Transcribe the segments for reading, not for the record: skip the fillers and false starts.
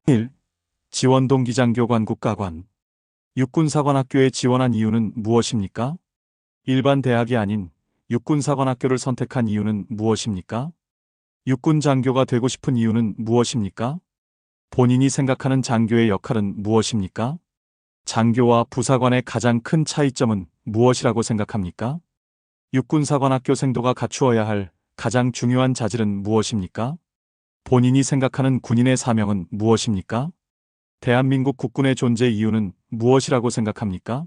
1. 지원동기장교관 국가관. 육군사관학교에 지원한 이유는 무엇입니까? 일반 대학이 아닌 육군사관학교를 선택한 이유는 무엇입니까? 육군장교가 되고 싶은 이유는 무엇입니까? 본인이 생각하는 장교의 역할은 무엇입니까? 장교와 부사관의 가장 큰 차이점은 무엇이라고 생각합니까? 육군사관학교 생도가 갖추어야 할 가장 중요한 자질은 무엇입니까? 본인이 생각하는 군인의 사명은 무엇입니까? 대한민국 국군의 존재 이유는 무엇이라고 생각합니까?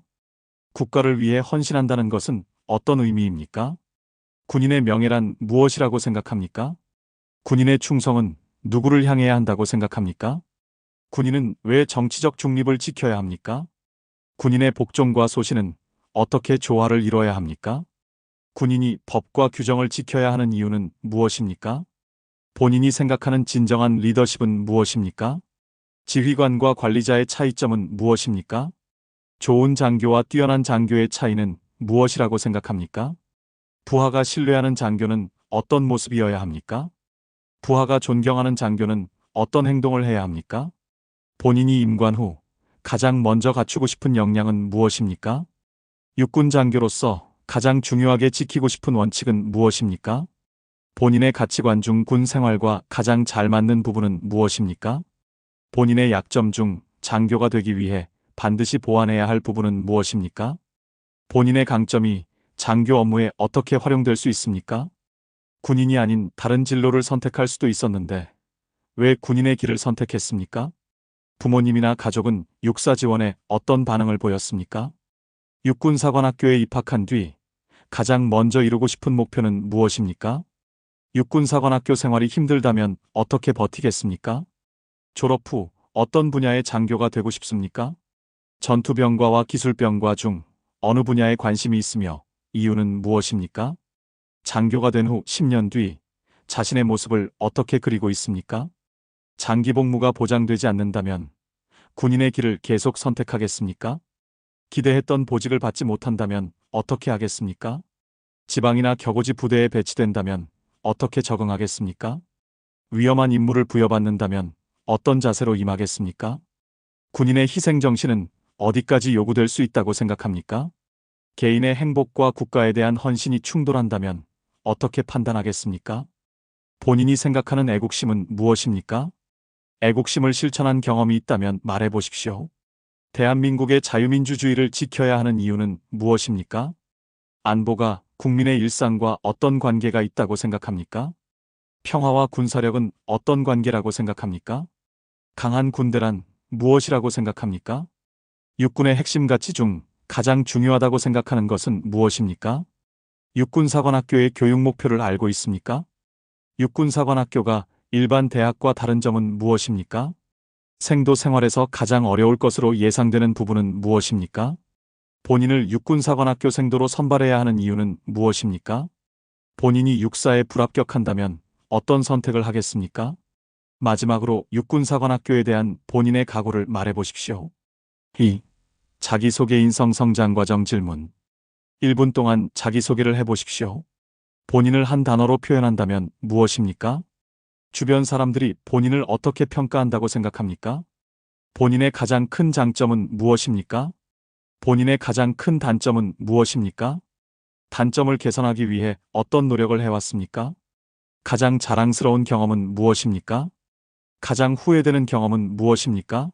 국가를 위해 헌신한다는 것은 어떤 의미입니까? 군인의 명예란 무엇이라고 생각합니까? 군인의 충성은 누구를 향해야 한다고 생각합니까? 군인은 왜 정치적 중립을 지켜야 합니까? 군인의 복종과 소신은 어떻게 조화를 이뤄야 합니까? 군인이 법과 규정을 지켜야 하는 이유는 무엇입니까? 본인이 생각하는 진정한 리더십은 무엇입니까? 지휘관과 관리자의 차이점은 무엇입니까? 좋은 장교와 뛰어난 장교의 차이는 무엇이라고 생각합니까? 부하가 신뢰하는 장교는 어떤 모습이어야 합니까? 부하가 존경하는 장교는 어떤 행동을 해야 합니까? 본인이 임관 후 가장 먼저 갖추고 싶은 역량은 무엇입니까? 육군 장교로서 가장 중요하게 지키고 싶은 원칙은 무엇입니까? 본인의 가치관 중 군 생활과 가장 잘 맞는 부분은 무엇입니까? 본인의 약점 중 장교가 되기 위해 반드시 보완해야 할 부분은 무엇입니까? 본인의 강점이 장교 업무에 어떻게 활용될 수 있습니까? 군인이 아닌 다른 진로를 선택할 수도 있었는데 왜 군인의 길을 선택했습니까? 부모님이나 가족은 육사 지원에 어떤 반응을 보였습니까? 육군사관학교에 입학한 뒤 가장 먼저 이루고 싶은 목표는 무엇입니까? 육군사관학교 생활이 힘들다면 어떻게 버티겠습니까? 졸업 후 어떤 분야의 장교가 되고 싶습니까? 전투병과와 기술병과 중 어느 분야에 관심이 있으며 이유는 무엇입니까? 장교가 된 후 10년 뒤 자신의 모습을 어떻게 그리고 있습니까? 장기 복무가 보장되지 않는다면 군인의 길을 계속 선택하겠습니까? 기대했던 보직을 받지 못한다면 어떻게 하겠습니까? 지방이나 격오지 부대에 배치된다면 어떻게 적응하겠습니까? 위험한 임무를 부여받는다면 어떤 자세로 임하겠습니까? 군인의 희생정신은 어디까지 요구될 수 있다고 생각합니까? 개인의 행복과 국가에 대한 헌신이 충돌한다면 어떻게 판단하겠습니까? 본인이 생각하는 애국심은 무엇입니까? 애국심을 실천한 경험이 있다면 말해 보십시오. 대한민국의 자유민주주의를 지켜야 하는 이유는 무엇입니까? 안보가 국민의 일상과 어떤 관계가 있다고 생각합니까? 평화와 군사력은 어떤 관계라고 생각합니까? 강한 군대란 무엇이라고 생각합니까? 육군의 핵심 가치 중 가장 중요하다고 생각하는 것은 무엇입니까? 육군사관학교의 교육 목표를 알고 있습니까? 육군사관학교가 일반 대학과 다른 점은 무엇입니까? 생도 생활에서 가장 어려울 것으로 예상되는 부분은 무엇입니까? 본인을 육군사관학교 생도로 선발해야 하는 이유는 무엇입니까? 본인이 육사에 불합격한다면 어떤 선택을 하겠습니까? 마지막으로 육군사관학교에 대한 본인의 각오를 말해 보십시오. 2. 자기소개 인성 성장 과정 질문. 1분 동안 자기소개를 해보십시오. 본인을 한 단어로 표현한다면 무엇입니까? 주변 사람들이 본인을 어떻게 평가한다고 생각합니까? 본인의 가장 큰 장점은 무엇입니까? 본인의 가장 큰 단점은 무엇입니까? 단점을 개선하기 위해 어떤 노력을 해왔습니까? 가장 자랑스러운 경험은 무엇입니까? 가장 후회되는 경험은 무엇입니까?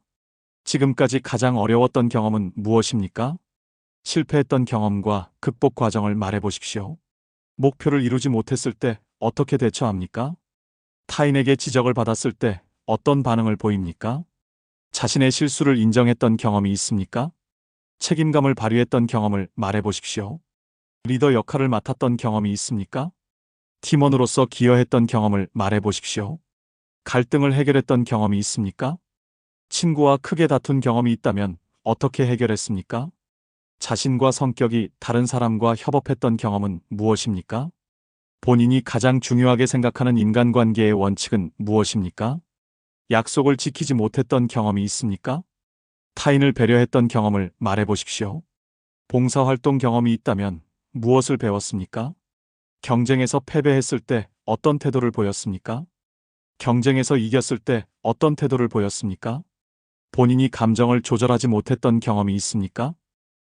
지금까지 가장 어려웠던 경험은 무엇입니까? 실패했던 경험과 극복 과정을 말해 보십시오. 목표를 이루지 못했을 때 어떻게 대처합니까? 타인에게 지적을 받았을 때 어떤 반응을 보입니까? 자신의 실수를 인정했던 경험이 있습니까? 책임감을 발휘했던 경험을 말해 보십시오. 리더 역할을 맡았던 경험이 있습니까? 팀원으로서 기여했던 경험을 말해 보십시오. 갈등을 해결했던 경험이 있습니까? 친구와 크게 다툰 경험이 있다면 어떻게 해결했습니까? 자신과 성격이 다른 사람과 협업했던 경험은 무엇입니까? 본인이 가장 중요하게 생각하는 인간관계의 원칙은 무엇입니까? 약속을 지키지 못했던 경험이 있습니까? 타인을 배려했던 경험을 말해 보십시오. 봉사활동 경험이 있다면 무엇을 배웠습니까? 경쟁에서 패배했을 때 어떤 태도를 보였습니까? 경쟁에서 이겼을 때 어떤 태도를 보였습니까? 본인이 감정을 조절하지 못했던 경험이 있습니까?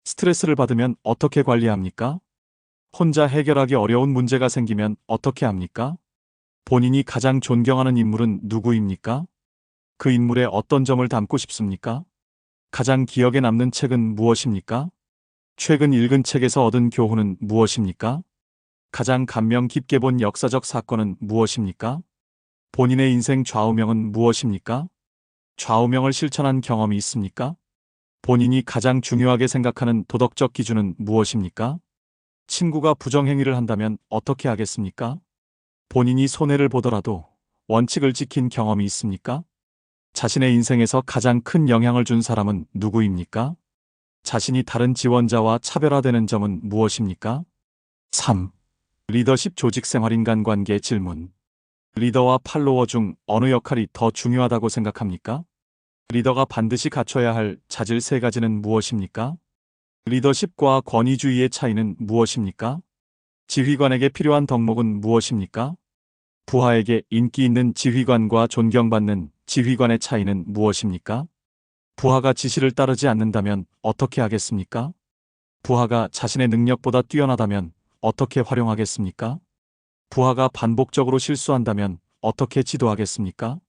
스트레스를 받으면 어떻게 관리합니까? 혼자 해결하기 어려운 문제가 생기면 어떻게 합니까? 본인이 가장 존경하는 인물은 누구입니까? 그 인물의 어떤 점을 담고 싶습니까? 가장 기억에 남는 책은 무엇입니까? 최근 읽은 책에서 얻은 교훈은 무엇입니까? 가장 감명 깊게 본 역사적 사건은 무엇입니까? 본인의 인생 좌우명은 무엇입니까? 좌우명을 실천한 경험이 있습니까? 본인이 가장 중요하게 생각하는 도덕적 기준은 무엇입니까? 친구가 부정행위를 한다면 어떻게 하겠습니까? 본인이 손해를 보더라도 원칙을 지킨 경험이 있습니까? 자신의 인생에서 가장 큰 영향을 준 사람은 누구입니까? 자신이 다른 지원자와 차별화되는 점은 무엇입니까? 3. 리더십 조직 생활 인간관계 질문. 리더와 팔로워 중 어느 역할이 더 중요하다고 생각합니까? 리더가 반드시 갖춰야 할 자질 3가지는 무엇입니까? 리더십과 권위주의의 차이는 무엇입니까? 지휘관에게 필요한 덕목은 무엇입니까? 부하에게 인기 있는 지휘관과 존경받는 지휘관의 차이는 무엇입니까? 부하가 지시를 따르지 않는다면 어떻게 하겠습니까? 부하가 자신의 능력보다 뛰어나다면 어떻게 활용하겠습니까? 부하가 반복적으로 실수한다면 어떻게 지도하겠습니까?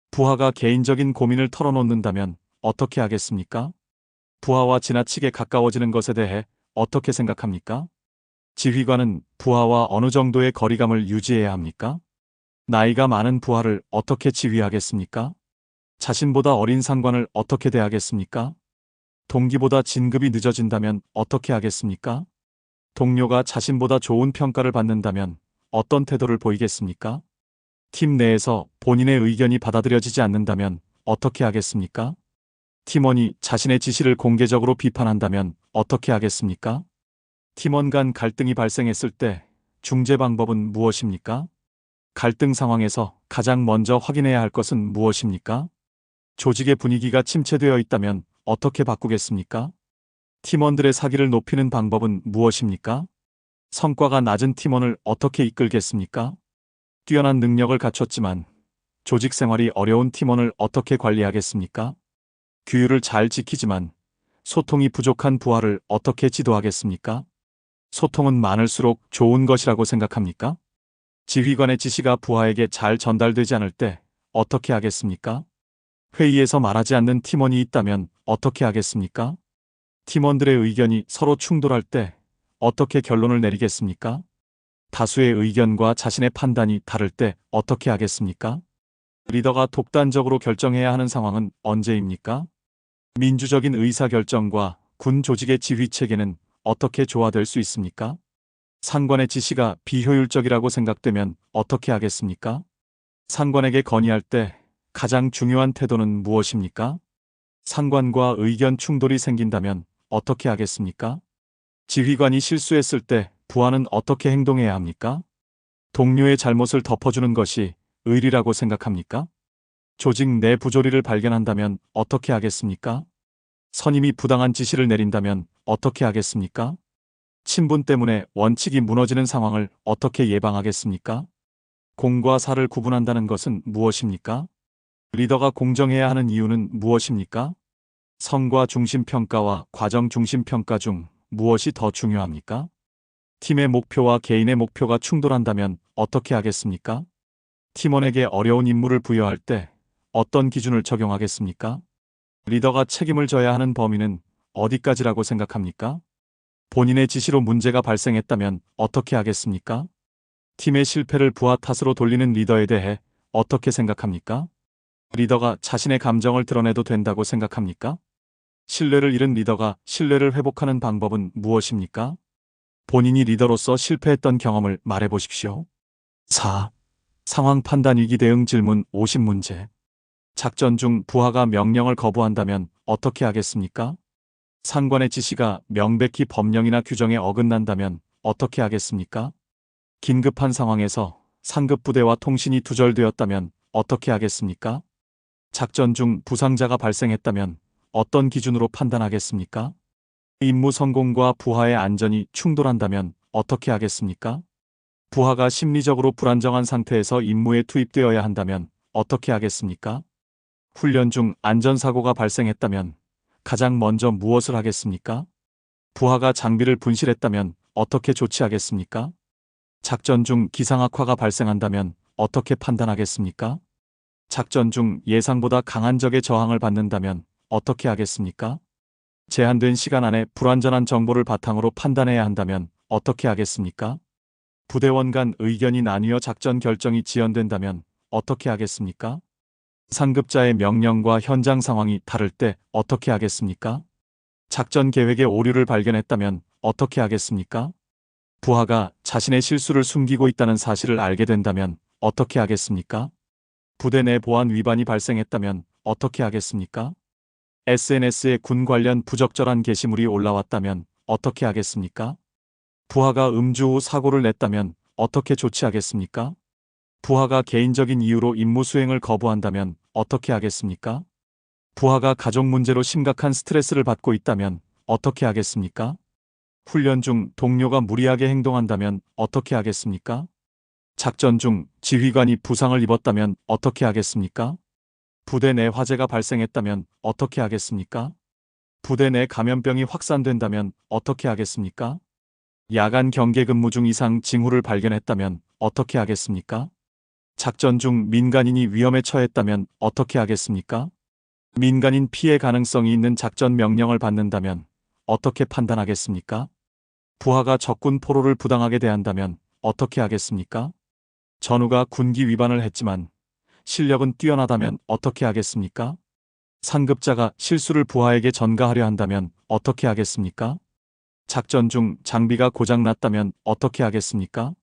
부하가 개인적인 고민을 털어놓는다면 어떻게 하겠습니까? 부하와 지나치게 가까워지는 것에 대해 어떻게 생각합니까? 지휘관은 부하와 어느 정도의 거리감을 유지해야 합니까? 나이가 많은 부하를 어떻게 지휘하겠습니까? 자신보다 어린 상관을 어떻게 대하겠습니까? 동기보다 진급이 늦어진다면 어떻게 하겠습니까? 동료가 자신보다 좋은 평가를 받는다면 어떤 태도를 보이겠습니까? 팀 내에서 본인의 의견이 받아들여지지 않는다면 어떻게 하겠습니까? 팀원이 자신의 지시를 공개적으로 비판한다면 어떻게 하겠습니까? 팀원 간 갈등이 발생했을 때 중재 방법은 무엇입니까? 갈등 상황에서 가장 먼저 확인해야 할 것은 무엇입니까? 조직의 분위기가 침체되어 있다면 어떻게 바꾸겠습니까? 팀원들의 사기를 높이는 방법은 무엇입니까? 성과가 낮은 팀원을 어떻게 이끌겠습니까? 뛰어난 능력을 갖췄지만 조직 생활이 어려운 팀원을 어떻게 관리하겠습니까? 규율을 잘 지키지만 소통이 부족한 부하를 어떻게 지도하겠습니까? 소통은 많을수록 좋은 것이라고 생각합니까? 지휘관의 지시가 부하에게 잘 전달되지 않을 때 어떻게 하겠습니까? 회의에서 말하지 않는 팀원이 있다면 어떻게 하겠습니까? 팀원들의 의견이 서로 충돌할 때 어떻게 결론을 내리겠습니까? 다수의 의견과 자신의 판단이 다를 때 어떻게 하겠습니까? 리더가 독단적으로 결정해야 하는 상황은 언제입니까? 민주적인 의사결정과 군 조직의 지휘 체계는 어떻게 조화될 수 있습니까? 상관의 지시가 비효율적이라고 생각되면 어떻게 하겠습니까? 상관에게 건의할 때 가장 중요한 태도는 무엇입니까? 상관과 의견 충돌이 생긴다면 어떻게 하겠습니까? 지휘관이 실수했을 때 부하는 어떻게 행동해야 합니까? 동료의 잘못을 덮어주는 것이 의리라고 생각합니까? 조직 내 부조리를 발견한다면 어떻게 하겠습니까? 선임이 부당한 지시를 내린다면 어떻게 하겠습니까? 친분 때문에 원칙이 무너지는 상황을 어떻게 예방하겠습니까? 공과 사를 구분한다는 것은 무엇입니까? 리더가 공정해야 하는 이유는 무엇입니까? 성과 중심 평가와 과정 중심 평가 중 무엇이 더 중요합니까? 팀의 목표와 개인의 목표가 충돌한다면 어떻게 하겠습니까? 팀원에게 어려운 임무를 부여할 때 어떤 기준을 적용하겠습니까? 리더가 책임을 져야 하는 범위는 어디까지라고 생각합니까? 본인의 지시로 문제가 발생했다면 어떻게 하겠습니까? 팀의 실패를 부하 탓으로 돌리는 리더에 대해 어떻게 생각합니까? 리더가 자신의 감정을 드러내도 된다고 생각합니까? 신뢰를 잃은 리더가 신뢰를 회복하는 방법은 무엇입니까? 본인이 리더로서 실패했던 경험을 말해보십시오. 4. 상황 판단 위기 대응 질문 50문제. 작전 중 부하가 명령을 거부한다면 어떻게 하겠습니까? 상관의 지시가 명백히 법령이나 규정에 어긋난다면 어떻게 하겠습니까? 긴급한 상황에서 상급 부대와 통신이 두절되었다면 어떻게 하겠습니까? 작전 중 부상자가 발생했다면 어떤 기준으로 판단하겠습니까? 임무 성공과 부하의 안전이 충돌한다면 어떻게 하겠습니까? 부하가 심리적으로 불안정한 상태에서 임무에 투입되어야 한다면 어떻게 하겠습니까? 훈련 중 안전사고가 발생했다면 가장 먼저 무엇을 하겠습니까? 부하가 장비를 분실했다면 어떻게 조치하겠습니까? 작전 중 기상악화가 발생한다면 어떻게 판단하겠습니까? 작전 중 예상보다 강한 적의 저항을 받는다면 어떻게 하겠습니까? 제한된 시간 안에 불완전한 정보를 바탕으로 판단해야 한다면 어떻게 하겠습니까? 부대원 간 의견이 나뉘어 작전 결정이 지연된다면 어떻게 하겠습니까? 상급자의 명령과 현장 상황이 다를 때 어떻게 하겠습니까? 작전 계획의 오류를 발견했다면 어떻게 하겠습니까? 부하가 자신의 실수를 숨기고 있다는 사실을 알게 된다면 어떻게 하겠습니까? 부대 내 보안 위반이 발생했다면 어떻게 하겠습니까? SNS에 군 관련 부적절한 게시물이 올라왔다면 어떻게 하겠습니까? 부하가 음주 후 사고를 냈다면 어떻게 조치하겠습니까? 부하가 개인적인 이유로 임무 수행을 거부한다면 어떻게 하겠습니까? 부하가 가족 문제로 심각한 스트레스를 받고 있다면 어떻게 하겠습니까? 훈련 중 동료가 무리하게 행동한다면 어떻게 하겠습니까? 작전 중 지휘관이 부상을 입었다면 어떻게 하겠습니까? 부대 내 화재가 발생했다면 어떻게 하겠습니까? 부대 내 감염병이 확산된다면 어떻게 하겠습니까? 야간 경계 근무 중 이상 징후를 발견했다면 어떻게 하겠습니까? 작전 중 민간인이 위험에 처했다면 어떻게 하겠습니까? 민간인 피해 가능성이 있는 작전 명령을 받는다면 어떻게 판단하겠습니까? 부하가 적군 포로를 부당하게 대한다면 어떻게 하겠습니까? 전우가 군기 위반을 했지만 실력은 뛰어나다면 어떻게 하겠습니까? 상급자가 실수를 부하에게 전가하려 한다면 어떻게 하겠습니까? 작전 중 장비가 고장났다면 어떻게 하겠습니까?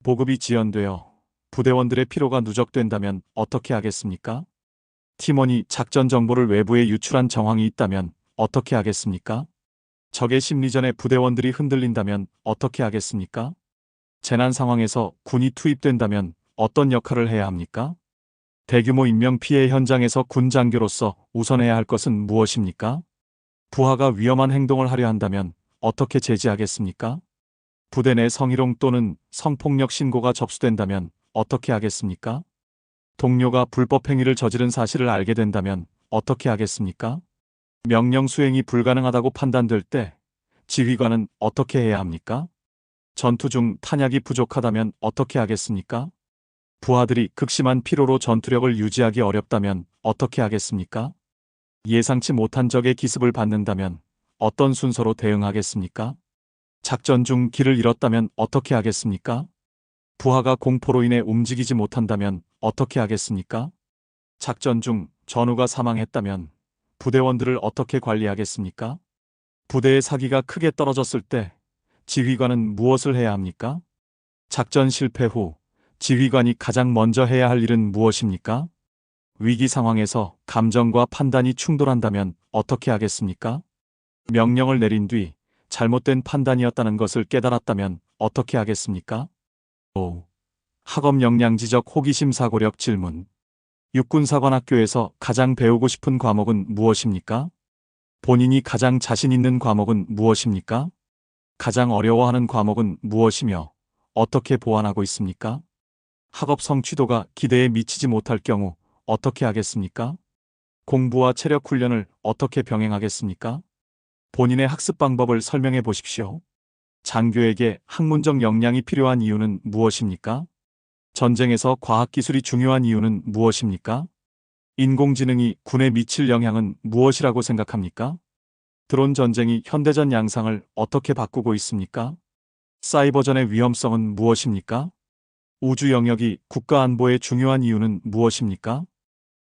보급이 지연되어 부대원들의 피로가 누적된다면 어떻게 하겠습니까? 팀원이 작전 정보를 외부에 유출한 정황이 있다면 어떻게 하겠습니까? 적의 심리전에 부대원들이 흔들린다면 어떻게 하겠습니까? 재난 상황에서 군이 투입된다면 어떤 역할을 해야 합니까? 대규모 인명피해 현장에서 군 장교로서 우선해야 할 것은 무엇입니까? 부하가 위험한 행동을 하려 한다면 어떻게 제지하겠습니까? 부대 내 성희롱 또는 성폭력 신고가 접수된다면 어떻게 하겠습니까? 동료가 불법 행위를 저지른 사실을 알게 된다면 어떻게 하겠습니까? 명령 수행이 불가능하다고 판단될 때 지휘관은 어떻게 해야 합니까? 전투 중 탄약이 부족하다면 어떻게 하겠습니까? 부하들이 극심한 피로로 전투력을 유지하기 어렵다면 어떻게 하겠습니까? 예상치 못한 적의 기습을 받는다면 어떤 순서로 대응하겠습니까? 작전 중 길을 잃었다면 어떻게 하겠습니까? 부하가 공포로 인해 움직이지 못한다면 어떻게 하겠습니까? 작전 중 전우가 사망했다면 부대원들을 어떻게 관리하겠습니까? 부대의 사기가 크게 떨어졌을 때 지휘관은 무엇을 해야 합니까? 작전 실패 후 지휘관이 가장 먼저 해야 할 일은 무엇입니까? 위기 상황에서 감정과 판단이 충돌한다면 어떻게 하겠습니까? 명령을 내린 뒤 잘못된 판단이었다는 것을 깨달았다면 어떻게 하겠습니까? 5. 학업 역량지적 호기심 사고력 질문. 육군사관학교에서 가장 배우고 싶은 과목은 무엇입니까? 본인이 가장 자신 있는 과목은 무엇입니까? 가장 어려워하는 과목은 무엇이며 어떻게 보완하고 있습니까? 학업 성취도가 기대에 미치지 못할 경우 어떻게 하겠습니까? 공부와 체력 훈련을 어떻게 병행하겠습니까? 본인의 학습 방법을 설명해 보십시오. 장교에게 학문적 역량이 필요한 이유는 무엇입니까? 전쟁에서 과학기술이 중요한 이유는 무엇입니까? 인공지능이 군에 미칠 영향은 무엇이라고 생각합니까? 드론 전쟁이 현대전 양상을 어떻게 바꾸고 있습니까? 사이버전의 위험성은 무엇입니까? 우주 영역이 국가 안보에 중요한 이유는 무엇입니까?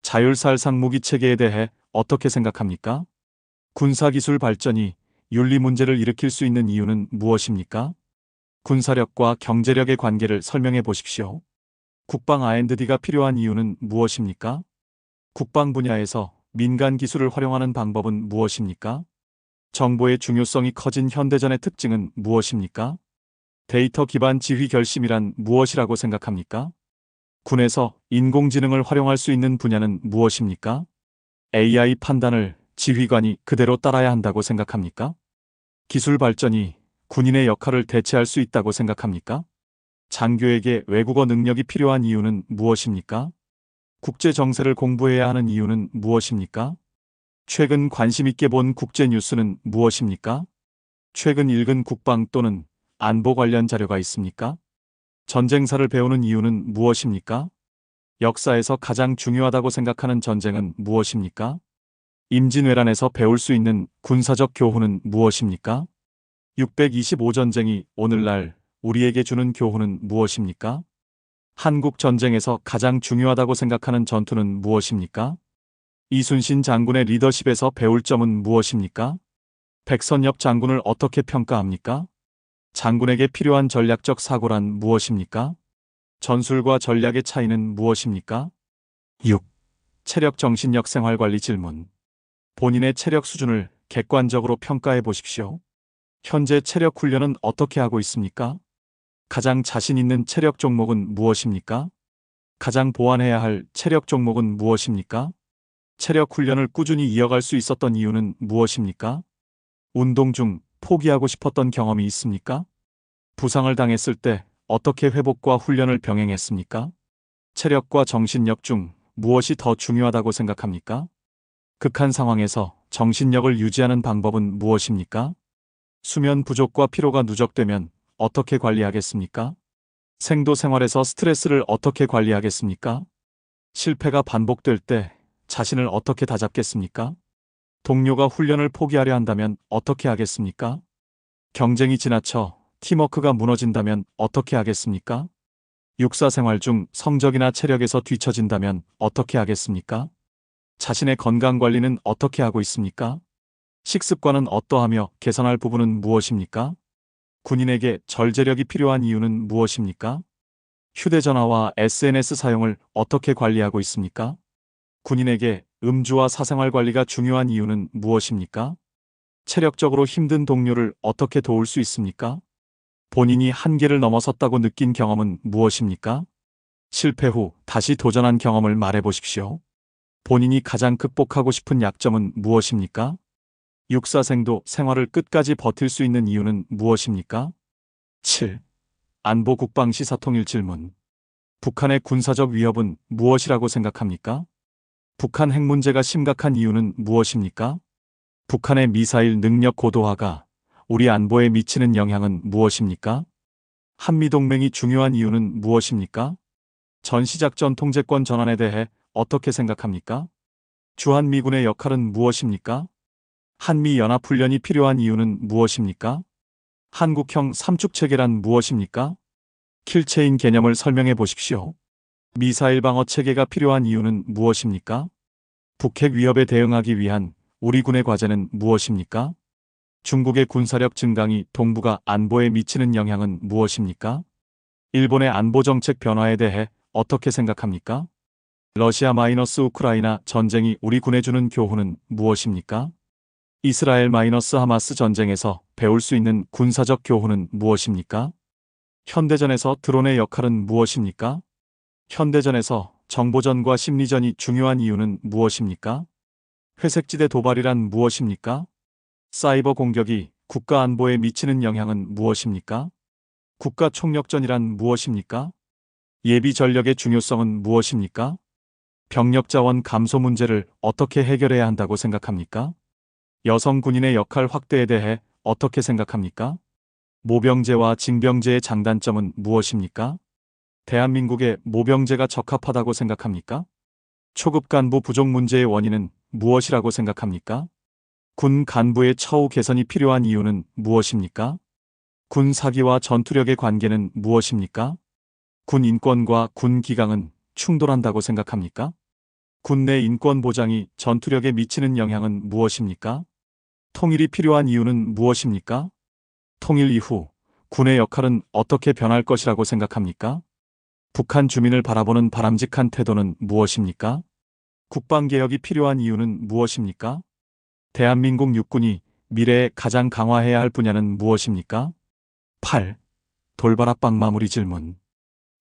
자율살상 무기 체계에 대해 어떻게 생각합니까? 군사기술 발전이 윤리 문제를 일으킬 수 있는 이유는 무엇입니까? 군사력과 경제력의 관계를 설명해 보십시오. 국방 R&D가 필요한 이유는 무엇입니까? 국방 분야에서 민간 기술을 활용하는 방법은 무엇입니까? 정보의 중요성이 커진 현대전의 특징은 무엇입니까? 데이터 기반 지휘 결심이란 무엇이라고 생각합니까? 군에서 인공지능을 활용할 수 있는 분야는 무엇입니까? AI 판단을 지휘관이 그대로 따라야 한다고 생각합니까? 기술 발전이 군인의 역할을 대체할 수 있다고 생각합니까? 장교에게 외국어 능력이 필요한 이유는 무엇입니까? 국제 정세를 공부해야 하는 이유는 무엇입니까? 최근 관심 있게 본 국제 뉴스는 무엇입니까? 최근 읽은 국방 또는 안보 관련 자료가 있습니까? 전쟁사를 배우는 이유는 무엇입니까? 역사에서 가장 중요하다고 생각하는 전쟁은 무엇입니까? 임진왜란에서 배울 수 있는 군사적 교훈은 무엇입니까? 625전쟁이 오늘날 우리에게 주는 교훈은 무엇입니까? 한국 전쟁에서 가장 중요하다고 생각하는 전투는 무엇입니까? 이순신 장군의 리더십에서 배울 점은 무엇입니까? 백선엽 장군을 어떻게 평가합니까? 장군에게 필요한 전략적 사고란 무엇입니까? 전술과 전략의 차이는 무엇입니까? 6. 체력 정신력 생활관리 질문. 본인의 체력 수준을 객관적으로 평가해 보십시오. 현재 체력 훈련은 어떻게 하고 있습니까? 가장 자신 있는 체력 종목은 무엇입니까? 가장 보완해야 할 체력 종목은 무엇입니까? 체력 훈련을 꾸준히 이어갈 수 있었던 이유는 무엇입니까? 운동 중 포기하고 싶었던 경험이 있습니까? 부상을 당했을 때 어떻게 회복과 훈련을 병행했습니까? 체력과 정신력 중 무엇이 더 중요하다고 생각합니까? 극한 상황에서 정신력을 유지하는 방법은 무엇입니까? 수면 부족과 피로가 누적되면 어떻게 관리하겠습니까? 생도 생활에서 스트레스를 어떻게 관리하겠습니까? 실패가 반복될 때 자신을 어떻게 다잡겠습니까? 동료가 훈련을 포기하려 한다면 어떻게 하겠습니까? 경쟁이 지나쳐 팀워크가 무너진다면 어떻게 하겠습니까? 육사 생활 중 성적이나 체력에서 뒤처진다면 어떻게 하겠습니까? 자신의 건강 관리는 어떻게 하고 있습니까? 식습관은 어떠하며 개선할 부분은 무엇입니까? 군인에게 절제력이 필요한 이유는 무엇입니까? 휴대전화와 SNS 사용을 어떻게 관리하고 있습니까? 군인에게 음주와 사생활 관리가 중요한 이유는 무엇입니까? 체력적으로 힘든 동료를 어떻게 도울 수 있습니까? 본인이 한계를 넘어섰다고 느낀 경험은 무엇입니까? 실패 후 다시 도전한 경험을 말해 보십시오. 본인이 가장 극복하고 싶은 약점은 무엇입니까? 육사생도 생활을 끝까지 버틸 수 있는 이유는 무엇입니까? 7. 안보 국방 시사통일 질문. 북한의 군사적 위협은 무엇이라고 생각합니까? 북한 핵 문제가 심각한 이유는 무엇입니까? 북한의 미사일 능력 고도화가 우리 안보에 미치는 영향은 무엇입니까? 한미동맹이 중요한 이유는 무엇입니까? 전시작전 통제권 전환에 대해 어떻게 생각합니까? 주한미군의 역할은 무엇입니까? 한미연합훈련이 필요한 이유는 무엇입니까? 한국형 삼축체계란 무엇입니까? 킬체인 개념을 설명해 보십시오. 미사일 방어 체계가 필요한 이유는 무엇입니까? 북핵 위협에 대응하기 위한 우리 군의 과제는 무엇입니까? 중국의 군사력 증강이 동북아 안보에 미치는 영향은 무엇입니까? 일본의 안보 정책 변화에 대해 어떻게 생각합니까? 러시아 마이너스 우크라이나 전쟁이 우리 군에 주는 교훈은 무엇입니까? 이스라엘 마이너스 하마스 전쟁에서 배울 수 있는 군사적 교훈은 무엇입니까? 현대전에서 드론의 역할은 무엇입니까? 현대전에서 정보전과 심리전이 중요한 이유는 무엇입니까? 회색지대 도발이란 무엇입니까? 사이버 공격이 국가 안보에 미치는 영향은 무엇입니까? 국가 총력전이란 무엇입니까? 예비 전력의 중요성은 무엇입니까? 병력 자원 감소 문제를 어떻게 해결해야 한다고 생각합니까? 여성 군인의 역할 확대에 대해 어떻게 생각합니까? 모병제와 징병제의 장단점은 무엇입니까? 대한민국의 모병제가 적합하다고 생각합니까? 초급 간부 부족 문제의 원인은 무엇이라고 생각합니까? 군 간부의 처우 개선이 필요한 이유는 무엇입니까? 군 사기와 전투력의 관계는 무엇입니까? 군 인권과 군 기강은 충돌한다고 생각합니까? 군 내 인권 보장이 전투력에 미치는 영향은 무엇입니까? 통일이 필요한 이유는 무엇입니까? 통일 이후 군의 역할은 어떻게 변할 것이라고 생각합니까? 북한 주민을 바라보는 바람직한 태도는 무엇입니까? 국방개혁이 필요한 이유는 무엇입니까? 대한민국 육군이 미래에 가장 강화해야 할 분야는 무엇입니까? 8. 돌발 압박 마무리 질문.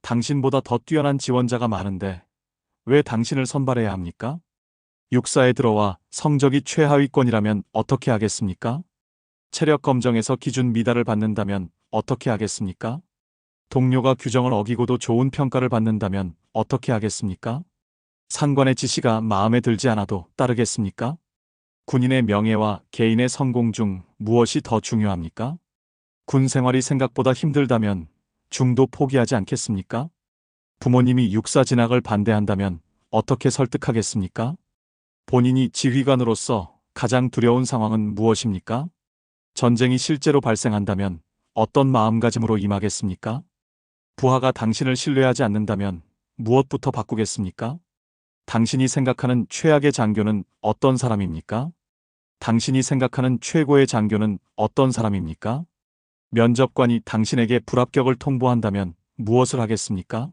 당신보다 더 뛰어난 지원자가 많은데 왜 당신을 선발해야 합니까? 육사에 들어와 성적이 최하위권이라면 어떻게 하겠습니까? 체력 검정에서 기준 미달을 받는다면 어떻게 하겠습니까? 동료가 규정을 어기고도 좋은 평가를 받는다면 어떻게 하겠습니까? 상관의 지시가 마음에 들지 않아도 따르겠습니까? 군인의 명예와 개인의 성공 중 무엇이 더 중요합니까? 군 생활이 생각보다 힘들다면 중도 포기하지 않겠습니까? 부모님이 육사 진학을 반대한다면 어떻게 설득하겠습니까? 본인이 지휘관으로서 가장 두려운 상황은 무엇입니까? 전쟁이 실제로 발생한다면 어떤 마음가짐으로 임하겠습니까? 부하가 당신을 신뢰하지 않는다면 무엇부터 바꾸겠습니까? 당신이 생각하는 최악의 장교는 어떤 사람입니까? 당신이 생각하는 최고의 장교는 어떤 사람입니까? 면접관이 당신에게 불합격을 통보한다면 무엇을 하겠습니까?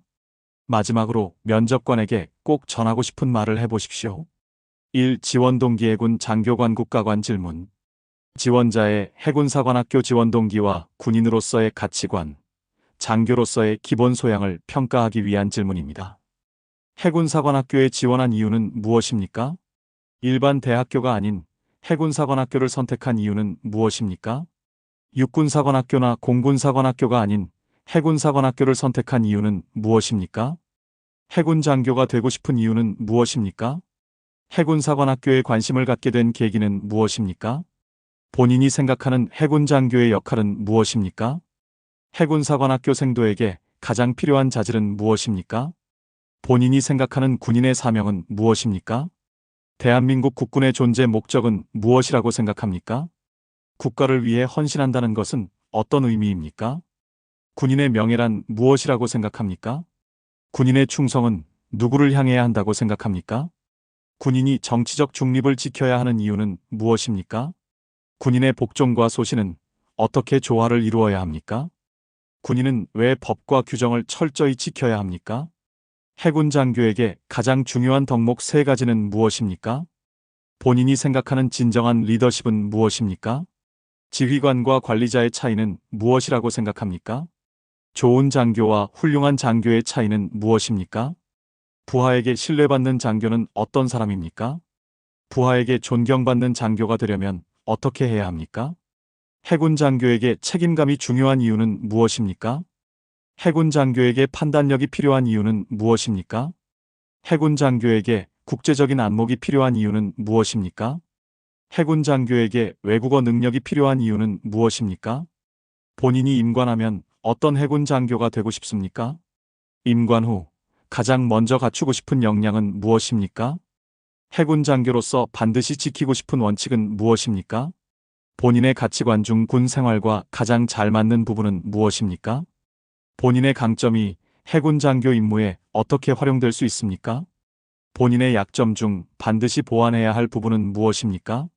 마지막으로 면접관에게 꼭 전하고 싶은 말을 해보십시오. 1. 지원 동기 해군 장교관 국가관 질문. 지원자의 해군사관학교 지원 동기와 군인으로서의 가치관, 장교로서의 기본 소양을 평가하기 위한 질문입니다. 해군사관학교에 지원한 이유는 무엇입니까? 일반 대학교가 아닌 해군사관학교를 선택한 이유는 무엇입니까? 육군사관학교나 공군사관학교가 아닌 해군사관학교를 선택한 이유는 무엇입니까? 해군장교가 되고 싶은 이유는 무엇입니까? 해군사관학교에 관심을 갖게 된 계기는 무엇입니까? 본인이 생각하는 해군장교의 역할은 무엇입니까? 해군사관학교 생도에게 가장 필요한 자질은 무엇입니까? 본인이 생각하는 군인의 사명은 무엇입니까? 대한민국 국군의 존재 목적은 무엇이라고 생각합니까? 국가를 위해 헌신한다는 것은 어떤 의미입니까? 군인의 명예란 무엇이라고 생각합니까? 군인의 충성은 누구를 향해야 한다고 생각합니까? 군인이 정치적 중립을 지켜야 하는 이유는 무엇입니까? 군인의 복종과 소신은 어떻게 조화를 이루어야 합니까? 군인은 왜 법과 규정을 철저히 지켜야 합니까? 해군 장교에게 가장 중요한 덕목 3가지는 무엇입니까? 본인이 생각하는 진정한 리더십은 무엇입니까? 지휘관과 관리자의 차이는 무엇이라고 생각합니까? 좋은 장교와 훌륭한 장교의 차이는 무엇입니까? 부하에게 신뢰받는 장교는 어떤 사람입니까? 부하에게 존경받는 장교가 되려면 어떻게 해야 합니까? 해군 장교에게 책임감이 중요한 이유는 무엇입니까? 해군 장교에게 판단력이 필요한 이유는 무엇입니까? 해군 장교에게 국제적인 안목이 필요한 이유는 무엇입니까? 해군 장교에게 외국어 능력이 필요한 이유는 무엇입니까? 본인이 임관하면 어떤 해군 장교가 되고 싶습니까? 임관 후 가장 먼저 갖추고 싶은 역량은 무엇입니까? 해군 장교로서 반드시 지키고 싶은 원칙은 무엇입니까? 본인의 가치관 중 군 생활과 가장 잘 맞는 부분은 무엇입니까? 본인의 강점이 해군 장교 임무에 어떻게 활용될 수 있습니까? 본인의 약점 중 반드시 보완해야 할 부분은 무엇입니까?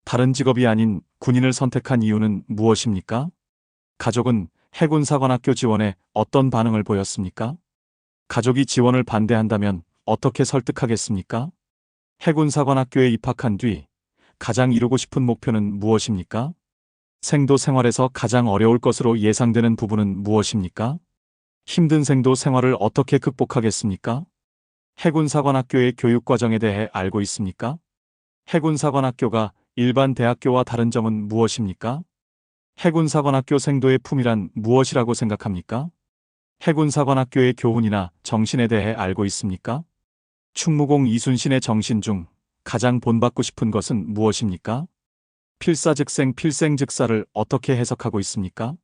다른 직업이 아닌 군인을 선택한 이유는 무엇입니까? 가족은 해군사관학교 지원에 어떤 반응을 보였습니까? 가족이 지원을 반대한다면 어떻게 설득하겠습니까? 해군사관학교에 입학한 뒤 가장 이루고 싶은 목표는 무엇입니까? 생도 생활에서 가장 어려울 것으로 예상되는 부분은 무엇입니까? 힘든 생도 생활을 어떻게 극복하겠습니까? 해군사관학교의 교육과정에 대해 알고 있습니까? 해군사관학교가 일반 대학교와 다른 점은 무엇입니까? 해군사관학교 생도의 품이란 무엇이라고 생각합니까? 해군사관학교의 교훈이나 정신에 대해 알고 있습니까? 충무공 이순신의 정신 중 가장 본받고 싶은 것은 무엇입니까? 필사즉생 필생즉사를 어떻게 해석하고 있습니까?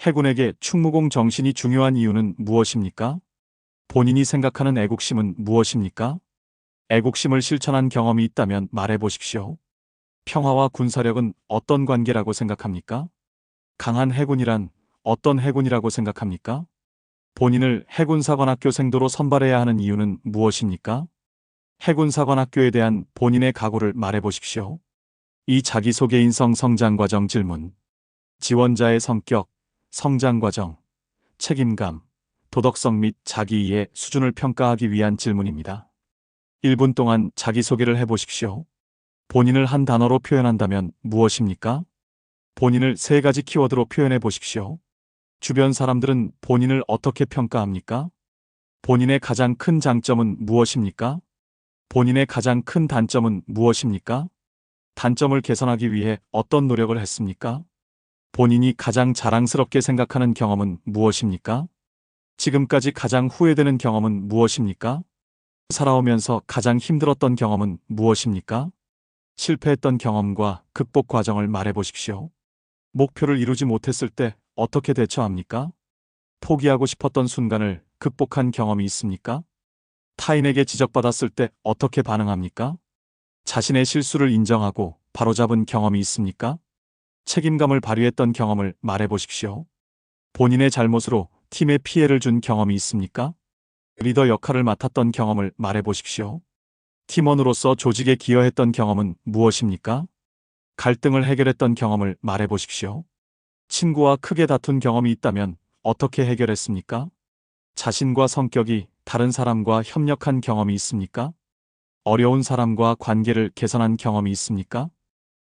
해군에게 충무공 정신이 중요한 이유는 무엇입니까? 본인이 생각하는 애국심은 무엇입니까? 애국심을 실천한 경험이 있다면 말해보십시오. 평화와 군사력은 어떤 관계라고 생각합니까? 강한 해군이란 어떤 해군이라고 생각합니까? 본인을 해군사관학교 생도로 선발해야 하는 이유는 무엇입니까? 해군사관학교에 대한 본인의 각오를 말해보십시오. 이 자기소개 인성 성장과정 질문. 지원자의 성격, 성장과정, 책임감, 도덕성 및 자기이해 수준을 평가하기 위한 질문입니다. 1분 동안 자기소개를 해보십시오. 본인을 한 단어로 표현한다면 무엇입니까? 본인을 3가지 키워드로 표현해 보십시오. 주변 사람들은 본인을 어떻게 평가합니까? 본인의 가장 큰 장점은 무엇입니까? 본인의 가장 큰 단점은 무엇입니까? 단점을 개선하기 위해 어떤 노력을 했습니까? 본인이 가장 자랑스럽게 생각하는 경험은 무엇입니까? 지금까지 가장 후회되는 경험은 무엇입니까? 살아오면서 가장 힘들었던 경험은 무엇입니까? 실패했던 경험과 극복 과정을 말해 보십시오. 목표를 이루지 못했을 때 어떻게 대처합니까? 포기하고 싶었던 순간을 극복한 경험이 있습니까? 타인에게 지적받았을 때 어떻게 반응합니까? 자신의 실수를 인정하고 바로잡은 경험이 있습니까? 책임감을 발휘했던 경험을 말해 보십시오. 본인의 잘못으로 팀에 피해를 준 경험이 있습니까? 리더 역할을 맡았던 경험을 말해 보십시오. 팀원으로서 조직에 기여했던 경험은 무엇입니까? 갈등을 해결했던 경험을 말해 보십시오. 친구와 크게 다툰 경험이 있다면 어떻게 해결했습니까? 자신과 성격이 다른 사람과 협력한 경험이 있습니까? 어려운 사람과 관계를 개선한 경험이 있습니까?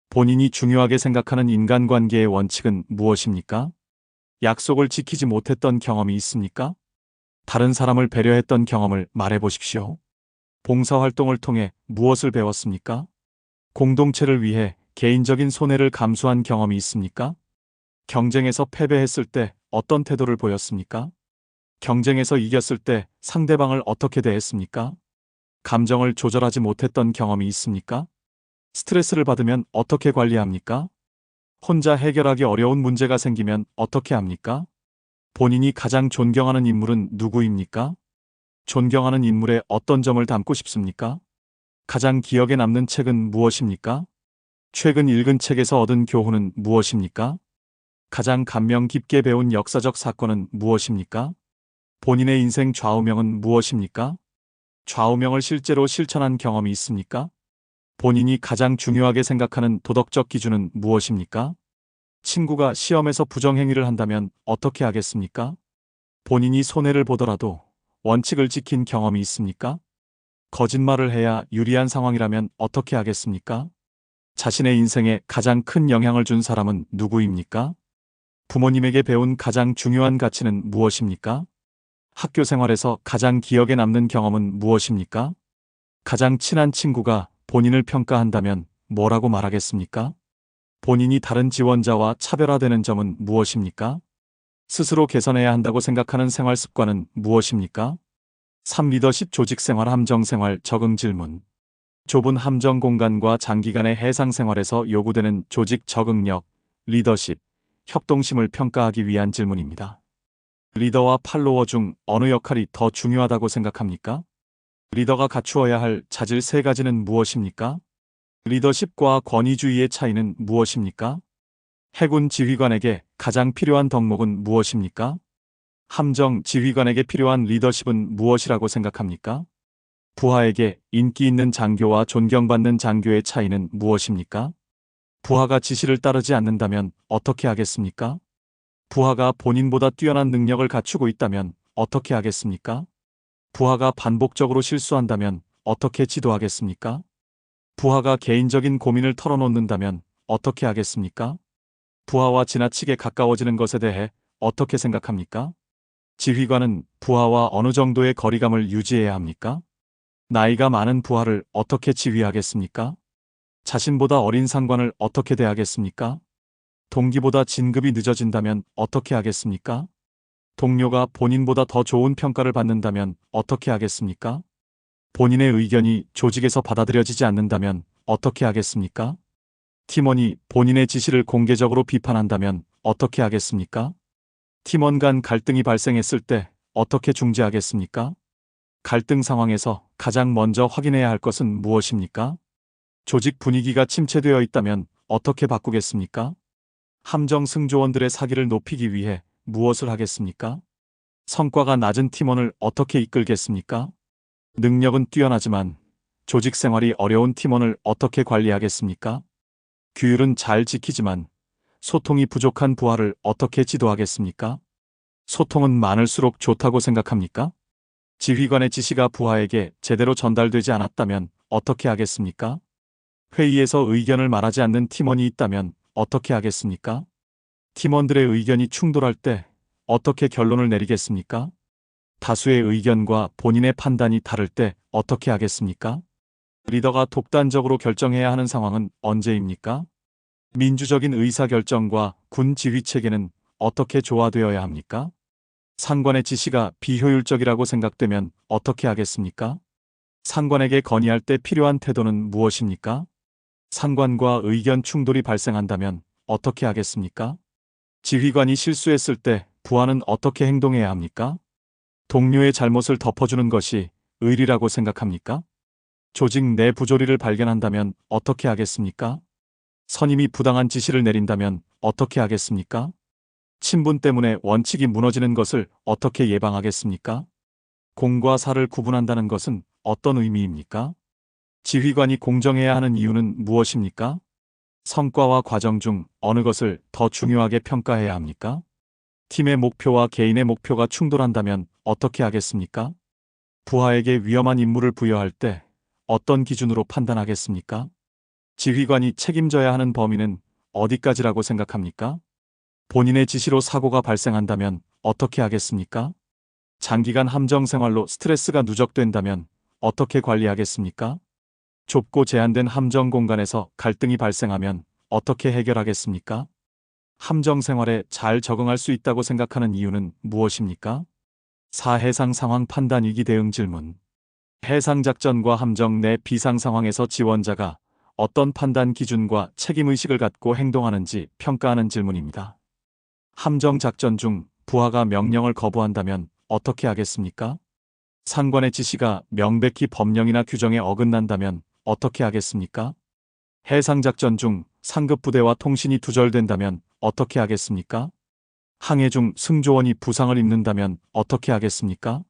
본인이 중요하게 생각하는 인간관계의 원칙은 무엇입니까? 약속을 지키지 못했던 경험이 있습니까? 다른 사람을 배려했던 경험을 말해 보십시오. 봉사활동을 통해 무엇을 배웠습니까? 공동체를 위해 개인적인 손해를 감수한 경험이 있습니까? 경쟁에서 패배했을 때 어떤 태도를 보였습니까? 경쟁에서 이겼을 때 상대방을 어떻게 대했습니까? 감정을 조절하지 못했던 경험이 있습니까? 스트레스를 받으면 어떻게 관리합니까? 혼자 해결하기 어려운 문제가 생기면 어떻게 합니까? 본인이 가장 존경하는 인물은 누구입니까? 존경하는 인물의 어떤 점을 담고 싶습니까? 가장 기억에 남는 책은 무엇입니까? 최근 읽은 책에서 얻은 교훈은 무엇입니까? 가장 감명 깊게 배운 역사적 사건은 무엇입니까? 본인의 인생 좌우명은 무엇입니까? 좌우명을 실제로 실천한 경험이 있습니까? 본인이 가장 중요하게 생각하는 도덕적 기준은 무엇입니까? 친구가 시험에서 부정행위를 한다면 어떻게 하겠습니까? 본인이 손해를 보더라도 원칙을 지킨 경험이 있습니까? 거짓말을 해야 유리한 상황이라면 어떻게 하겠습니까? 자신의 인생에 가장 큰 영향을 준 사람은 누구입니까? 부모님에게 배운 가장 중요한 가치는 무엇입니까? 학교 생활에서 가장 기억에 남는 경험은 무엇입니까? 가장 친한 친구가 본인을 평가한다면 뭐라고 말하겠습니까? 본인이 다른 지원자와 차별화되는 점은 무엇입니까? 스스로 개선해야 한다고 생각하는 생활 습관은 무엇입니까? 3. 리더십 조직 생활 함정 생활 적응 질문. 좁은 함정 공간과 장기간의 해상 생활에서 요구되는 조직 적응력, 리더십, 협동심을 평가하기 위한 질문입니다. 리더와 팔로워 중 어느 역할이 더 중요하다고 생각합니까? 리더가 갖추어야 할 자질 3가지는 무엇입니까? 리더십과 권위주의의 차이는 무엇입니까? 해군 지휘관에게 가장 필요한 덕목은 무엇입니까? 함정 지휘관에게 필요한 리더십은 무엇이라고 생각합니까? 부하에게 인기 있는 장교와 존경받는 장교의 차이는 무엇입니까? 부하가 지시를 따르지 않는다면 어떻게 하겠습니까? 부하가 본인보다 뛰어난 능력을 갖추고 있다면 어떻게 하겠습니까? 부하가 반복적으로 실수한다면 어떻게 지도하겠습니까? 부하가 개인적인 고민을 털어놓는다면 어떻게 하겠습니까? 부하와 지나치게 가까워지는 것에 대해 어떻게 생각합니까? 지휘관은 부하와 어느 정도의 거리감을 유지해야 합니까? 나이가 많은 부하를 어떻게 지휘하겠습니까? 자신보다 어린 상관을 어떻게 대하겠습니까? 동기보다 진급이 늦어진다면 어떻게 하겠습니까? 동료가 본인보다 더 좋은 평가를 받는다면 어떻게 하겠습니까? 본인의 의견이 조직에서 받아들여지지 않는다면 어떻게 하겠습니까? 팀원이 본인의 지시를 공개적으로 비판한다면 어떻게 하겠습니까? 팀원 간 갈등이 발생했을 때 어떻게 중재하겠습니까? 갈등 상황에서 가장 먼저 확인해야 할 것은 무엇입니까? 조직 분위기가 침체되어 있다면 어떻게 바꾸겠습니까? 함정 승조원들의 사기를 높이기 위해 무엇을 하겠습니까? 성과가 낮은 팀원을 어떻게 이끌겠습니까? 능력은 뛰어나지만 조직 생활이 어려운 팀원을 어떻게 관리하겠습니까? 규율은 잘 지키지만 소통이 부족한 부하를 어떻게 지도하겠습니까? 소통은 많을수록 좋다고 생각합니까? 지휘관의 지시가 부하에게 제대로 전달되지 않았다면 어떻게 하겠습니까? 회의에서 의견을 말하지 않는 팀원이 있다면 어떻게 하겠습니까? 팀원들의 의견이 충돌할 때 어떻게 결론을 내리겠습니까? 다수의 의견과 본인의 판단이 다를 때 어떻게 하겠습니까? 리더가 독단적으로 결정해야 하는 상황은 언제입니까? 민주적인 의사결정과 군 지휘 체계는 어떻게 조화되어야 합니까? 상관의 지시가 비효율적이라고 생각되면 어떻게 하겠습니까? 상관에게 건의할 때 필요한 태도는 무엇입니까? 상관과 의견 충돌이 발생한다면 어떻게 하겠습니까? 지휘관이 실수했을 때 부하는 어떻게 행동해야 합니까? 동료의 잘못을 덮어주는 것이 의리라고 생각합니까? 조직 내 부조리를 발견한다면 어떻게 하겠습니까? 선임이 부당한 지시를 내린다면 어떻게 하겠습니까? 친분 때문에 원칙이 무너지는 것을 어떻게 예방하겠습니까? 공과 사를 구분한다는 것은 어떤 의미입니까? 지휘관이 공정해야 하는 이유는 무엇입니까? 성과와 과정 중 어느 것을 더 중요하게 평가해야 합니까? 팀의 목표와 개인의 목표가 충돌한다면 어떻게 하겠습니까? 부하에게 위험한 임무를 부여할 때 어떤 기준으로 판단하겠습니까? 지휘관이 책임져야 하는 범위는 어디까지라고 생각합니까? 본인의 지시로 사고가 발생한다면 어떻게 하겠습니까? 장기간 함정 생활로 스트레스가 누적된다면 어떻게 관리하겠습니까? 좁고 제한된 함정 공간에서 갈등이 발생하면 어떻게 해결하겠습니까? 함정 생활에 잘 적응할 수 있다고 생각하는 이유는 무엇입니까? 4. 해상 상황 판단 위기 대응 질문. 해상 작전과 함정 내 비상 상황에서 지원자가 어떤 판단 기준과 책임 의식을 갖고 행동하는지 평가하는 질문입니다. 함정 작전 중 부하가 명령을 거부한다면 어떻게 하겠습니까? 상관의 지시가 명백히 법령이나 규정에 어긋난다면 어떻게 하겠습니까? 해상 작전 중 상급 부대와 통신이 두절된다면 어떻게 하겠습니까? 항해 중 승조원이 부상을 입는다면 어떻게 하겠습니까?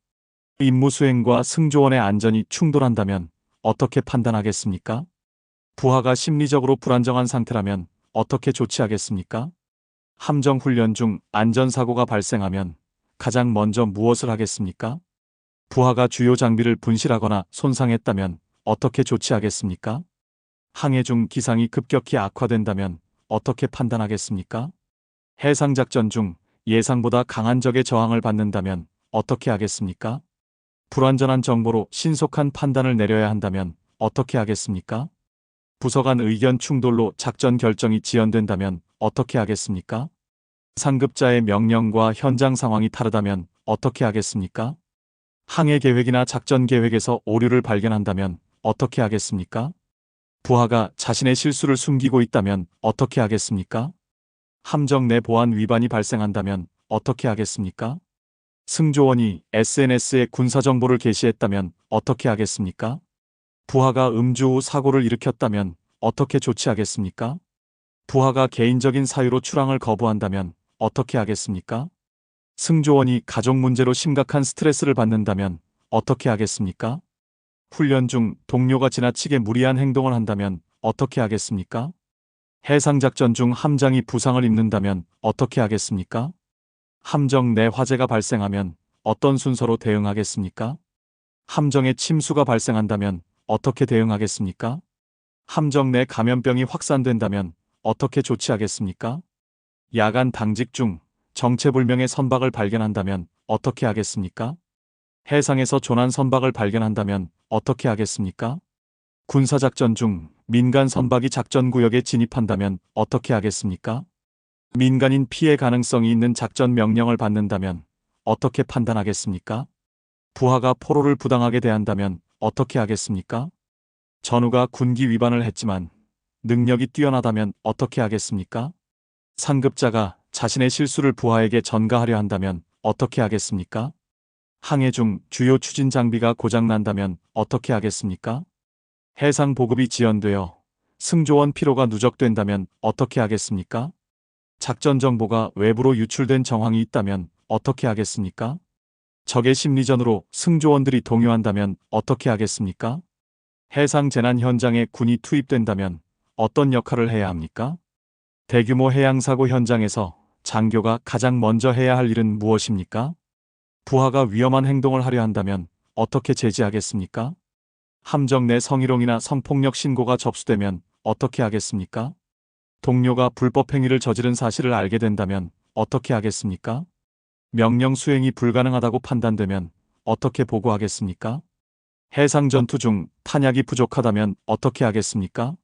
임무 수행과 승조원의 안전이 충돌한다면 어떻게 판단하겠습니까? 부하가 심리적으로 불안정한 상태라면 어떻게 조치하겠습니까? 함정 훈련 중 안전사고가 발생하면 가장 먼저 무엇을 하겠습니까? 부하가 주요 장비를 분실하거나 손상했다면 어떻게 조치하겠습니까? 항해 중 기상이 급격히 악화된다면 어떻게 판단하겠습니까? 해상작전 중 예상보다 강한 적의 저항을 받는다면 어떻게 하겠습니까? 불완전한 정보로 신속한 판단을 내려야 한다면 어떻게 하겠습니까? 부서 간 의견 충돌로 작전 결정이 지연된다면 어떻게 하겠습니까? 상급자의 명령과 현장 상황이 다르다면 어떻게 하겠습니까? 항해 계획이나 작전 계획에서 오류를 발견한다면 어떻게 하겠습니까? 부하가 자신의 실수를 숨기고 있다면 어떻게 하겠습니까? 함정 내 보안 위반이 발생한다면 어떻게 하겠습니까? 승조원이 SNS에 군사 정보를 게시했다면 어떻게 하겠습니까? 부하가 음주 후 사고를 일으켰다면 어떻게 조치하겠습니까? 부하가 개인적인 사유로 출항을 거부한다면 어떻게 하겠습니까? 승조원이 가족 문제로 심각한 스트레스를 받는다면 어떻게 하겠습니까? 훈련 중 동료가 지나치게 무리한 행동을 한다면 어떻게 하겠습니까? 해상작전 중 함장이 부상을 입는다면 어떻게 하겠습니까? 함정 내 화재가 발생하면 어떤 순서로 대응하겠습니까? 함정에 침수가 발생한다면 어떻게 대응하겠습니까? 함정 내 감염병이 확산된다면 어떻게 조치하겠습니까? 야간 당직 중 정체불명의 선박을 발견한다면 어떻게 하겠습니까? 해상에서 조난 선박을 발견한다면 어떻게 하겠습니까? 군사작전 중 민간 선박이 작전구역에 진입한다면 어떻게 하겠습니까? 민간인 피해 가능성이 있는 작전 명령을 받는다면 어떻게 판단하겠습니까? 부하가 포로를 부당하게 대한다면 어떻게 하겠습니까? 전우가 군기 위반을 했지만 능력이 뛰어나다면 어떻게 하겠습니까? 상급자가 자신의 실수를 부하에게 전가하려 한다면 어떻게 하겠습니까? 항해 중 주요 추진 장비가 고장난다면 어떻게 하겠습니까? 해상 보급이 지연되어 승조원 피로가 누적된다면 어떻게 하겠습니까? 작전 정보가 외부로 유출된 정황이 있다면 어떻게 하겠습니까? 적의 심리전으로 승조원들이 동요한다면 어떻게 하겠습니까? 해상 재난 현장에 군이 투입된다면 어떤 역할을 해야 합니까? 대규모 해양사고 현장에서 장교가 가장 먼저 해야 할 일은 무엇입니까? 부하가 위험한 행동을 하려 한다면 어떻게 제지하겠습니까? 함정 내 성희롱이나 성폭력 신고가 접수되면 어떻게 하겠습니까? 동료가 불법 행위를 저지른 사실을 알게 된다면 어떻게 하겠습니까? 명령 수행이 불가능하다고 판단되면 어떻게 보고하겠습니까? 해상 전투 중 탄약이 부족하다면 어떻게 하겠습니까?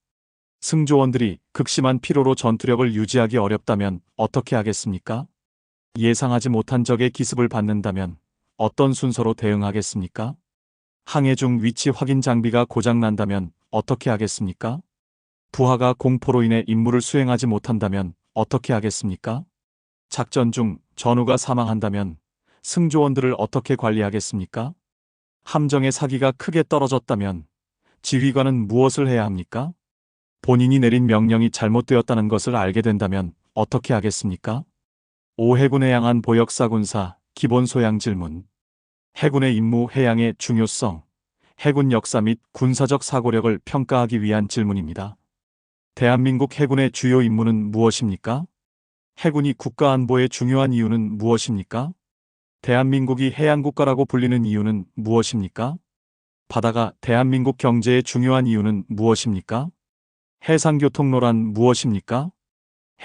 승조원들이 극심한 피로로 전투력을 유지하기 어렵다면 어떻게 하겠습니까? 예상하지 못한 적의 기습을 받는다면 어떤 순서로 대응하겠습니까? 항해 중 위치 확인 장비가 고장난다면 어떻게 하겠습니까? 부하가 공포로 인해 임무를 수행하지 못한다면 어떻게 하겠습니까? 작전 중 전우가 사망한다면 승조원들을 어떻게 관리하겠습니까? 함정의 사기가 크게 떨어졌다면 지휘관은 무엇을 해야 합니까? 본인이 내린 명령이 잘못되었다는 것을 알게 된다면 어떻게 하겠습니까? 5. 해군에 향한 보역사군사 기본 소양 질문. 해군의 임무 해양의 중요성, 해군 역사 및 군사적 사고력을 평가하기 위한 질문입니다. 대한민국 해군의 주요 임무는 무엇입니까? 해군이 국가 안보에 중요한 이유는 무엇입니까? 대한민국이 해양국가라고 불리는 이유는 무엇입니까? 바다가 대한민국 경제에 중요한 이유는 무엇입니까? 해상교통로란 무엇입니까?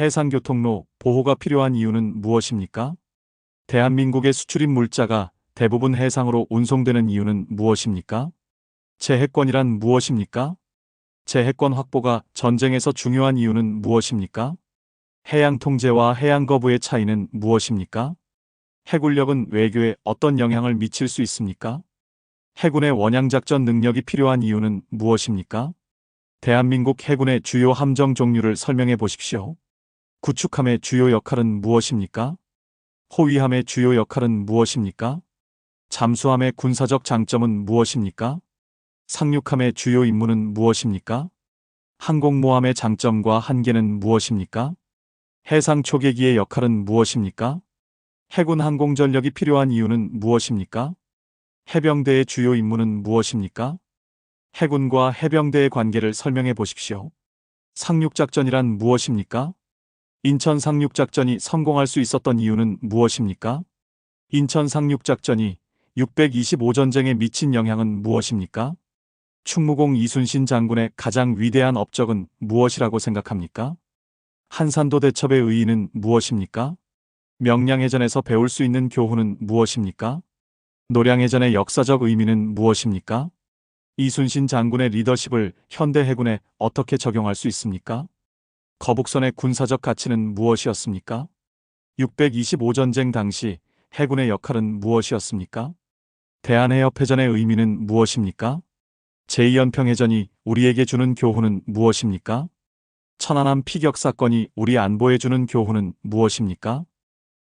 해상교통로 보호가 필요한 이유는 무엇입니까? 대한민국의 수출입 물자가 대부분 해상으로 운송되는 이유는 무엇입니까? 제해권이란 무엇입니까? 제해권 확보가 전쟁에서 중요한 이유는 무엇입니까? 해양 통제와 해양 거부의 차이는 무엇입니까? 해군력은 외교에 어떤 영향을 미칠 수 있습니까? 해군의 원양작전 능력이 필요한 이유는 무엇입니까? 대한민국 해군의 주요 함정 종류를 설명해 보십시오. 구축함의 주요 역할은 무엇입니까? 호위함의 주요 역할은 무엇입니까? 잠수함의 군사적 장점은 무엇입니까? 상륙함의 주요 임무는 무엇입니까? 항공모함의 장점과 한계는 무엇입니까? 해상 초계기의 역할은 무엇입니까? 해군 항공전력이 필요한 이유는 무엇입니까? 해병대의 주요 임무는 무엇입니까? 해군과 해병대의 관계를 설명해 보십시오. 상륙작전이란 무엇입니까? 인천 상륙작전이 성공할 수 있었던 이유는 무엇입니까? 인천 상륙작전이 625전쟁에 미친 영향은 무엇입니까? 충무공 이순신 장군의 가장 위대한 업적은 무엇이라고 생각합니까? 한산도 대첩의 의의는 무엇입니까? 명량해전에서 배울 수 있는 교훈은 무엇입니까? 노량해전의 역사적 의미는 무엇입니까? 이순신 장군의 리더십을 현대 해군에 어떻게 적용할 수 있습니까? 거북선의 군사적 가치는 무엇이었습니까? 625전쟁 당시 해군의 역할은 무엇이었습니까? 대한해협해전의 의미는 무엇입니까? 제2연평해전이 우리에게 주는 교훈은 무엇입니까? 천안함 피격 사건이 우리 안보에 주는 교훈은 무엇입니까?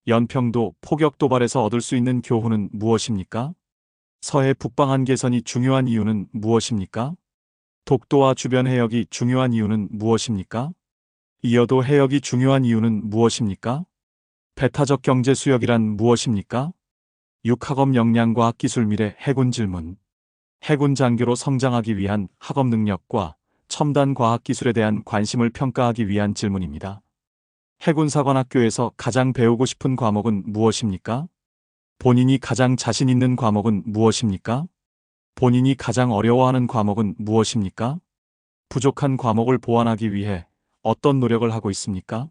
연평도 포격 도발에서 얻을 수 있는 교훈은 무엇입니까? 서해 북방한 개선이 중요한 이유는 무엇입니까? 독도와 주변 해역이 중요한 이유는 무엇입니까? 이어도 해역이 중요한 이유는 무엇입니까? 배타적 경제 수역이란 무엇입니까? 6. 학업 역량과 기술 미래 해군 질문. 해군 장교로 성장하기 위한 학업 능력과 첨단 과학 기술에 대한 관심을 평가하기 위한 질문입니다. 해군사관학교에서 가장 배우고 싶은 과목은 무엇입니까? 본인이 가장 자신 있는 과목은 무엇입니까? 본인이 가장 어려워하는 과목은 무엇입니까? 부족한 과목을 보완하기 위해 어떤 노력을 하고 있습니까?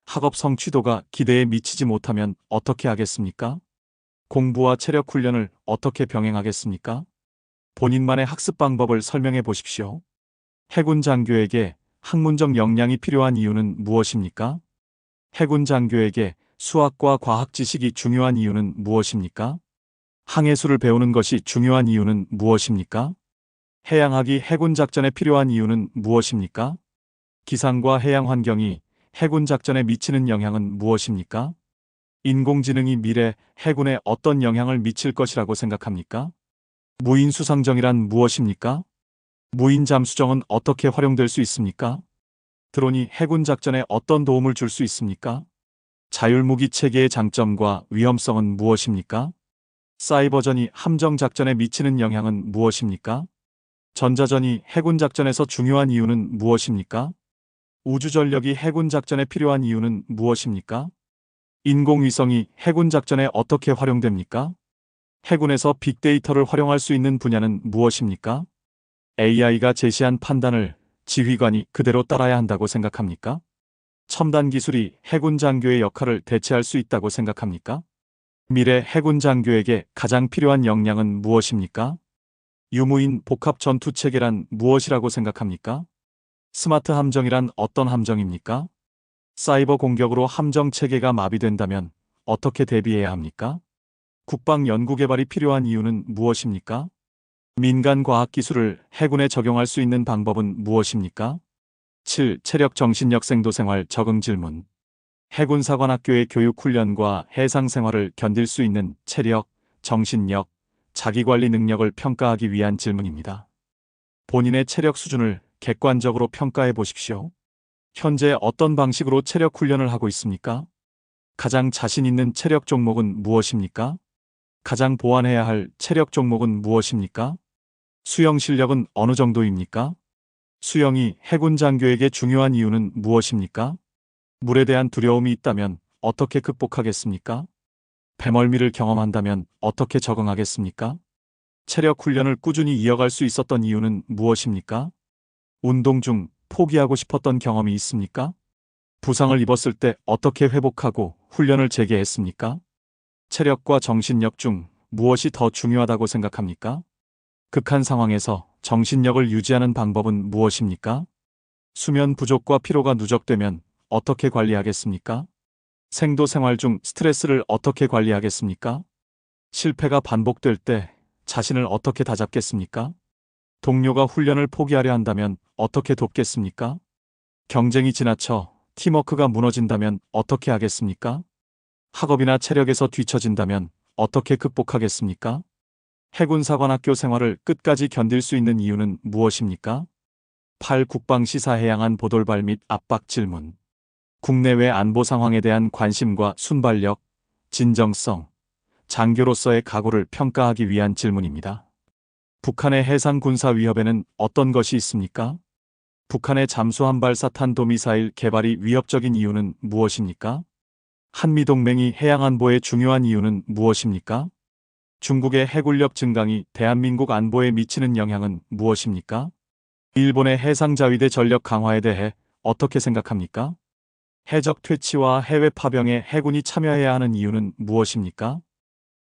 학업 성취도가 기대에 미치지 못하면 어떻게 하겠습니까? 공부와 체력 훈련을 어떻게 병행하겠습니까? 본인만의 학습 방법을 설명해 보십시오. 해군 장교에게 학문적 역량이 필요한 이유는 무엇입니까? 해군 장교에게 수학과 과학 지식이 중요한 이유는 무엇입니까? 항해술을 배우는 것이 중요한 이유는 무엇입니까? 해양학이 해군 작전에 필요한 이유는 무엇입니까? 기상과 해양 환경이 해군 작전에 미치는 영향은 무엇입니까? 인공지능이 미래 해군에 어떤 영향을 미칠 것이라고 생각합니까? 무인 수상정이란 무엇입니까? 무인 잠수정은 어떻게 활용될 수 있습니까? 드론이 해군 작전에 어떤 도움을 줄 수 있습니까? 자율무기 체계의 장점과 위험성은 무엇입니까? 사이버전이 함정 작전에 미치는 영향은 무엇입니까? 전자전이 해군 작전에서 중요한 이유는 무엇입니까? 우주전력이 해군 작전에 필요한 이유는 무엇입니까? 인공위성이 해군 작전에 어떻게 활용됩니까? 해군에서 빅데이터를 활용할 수 있는 분야는 무엇입니까? AI가 제시한 판단을 지휘관이 그대로 따라야 한다고 생각합니까? 첨단 기술이 해군 장교의 역할을 대체할 수 있다고 생각합니까? 미래 해군 장교에게 가장 필요한 역량은 무엇입니까? 유무인 복합 전투 체계란 무엇이라고 생각합니까? 스마트 함정이란 어떤 함정입니까? 사이버 공격으로 함정 체계가 마비된다면 어떻게 대비해야 합니까? 국방 연구 개발이 필요한 이유는 무엇입니까? 민간 과학 기술을 해군에 적용할 수 있는 방법은 무엇입니까? 7. 체력 정신력 생도생활 적응 질문. 해군사관학교의 교육훈련과 해상생활을 견딜 수 있는 체력, 정신력, 자기관리 능력을 평가하기 위한 질문입니다. 본인의 체력 수준을 객관적으로 평가해 보십시오. 현재 어떤 방식으로 체력 훈련을 하고 있습니까? 가장 자신 있는 체력 종목은 무엇입니까? 가장 보완해야 할 체력 종목은 무엇입니까? 수영 실력은 어느 정도입니까? 수영이 해군 장교에게 중요한 이유는 무엇입니까? 물에 대한 두려움이 있다면 어떻게 극복하겠습니까? 배멀미를 경험한다면 어떻게 적응하겠습니까? 체력 훈련을 꾸준히 이어갈 수 있었던 이유는 무엇입니까? 운동 중 포기하고 싶었던 경험이 있습니까? 부상을 입었을 때 어떻게 회복하고 훈련을 재개했습니까? 체력과 정신력 중 무엇이 더 중요하다고 생각합니까? 극한 상황에서 정신력을 유지하는 방법은 무엇입니까? 수면 부족과 피로가 누적되면 어떻게 관리하겠습니까? 생도 생활 중 스트레스를 어떻게 관리하겠습니까? 실패가 반복될 때 자신을 어떻게 다잡겠습니까? 동료가 훈련을 포기하려 한다면 어떻게 돕겠습니까? 경쟁이 지나쳐 팀워크가 무너진다면 어떻게 하겠습니까? 학업이나 체력에서 뒤처진다면 어떻게 극복하겠습니까? 해군사관학교 생활을 끝까지 견딜 수 있는 이유는 무엇입니까? 8. 국방시사해양안 보돌발 및 압박 질문. 국내외 안보 상황에 대한 관심과 순발력, 진정성, 장교로서의 각오를 평가하기 위한 질문입니다. 북한의 해상 군사 위협에는 어떤 것이 있습니까? 북한의 잠수함 발사탄 도미사일 개발이 위협적인 이유는 무엇입니까? 한미동맹이 해양안보에 중요한 이유는 무엇입니까? 중국의 해군력 증강이 대한민국 안보에 미치는 영향은 무엇입니까? 일본의 해상자위대 전력 강화에 대해 어떻게 생각합니까? 해적 퇴치와 해외 파병에 해군이 참여해야 하는 이유는 무엇입니까?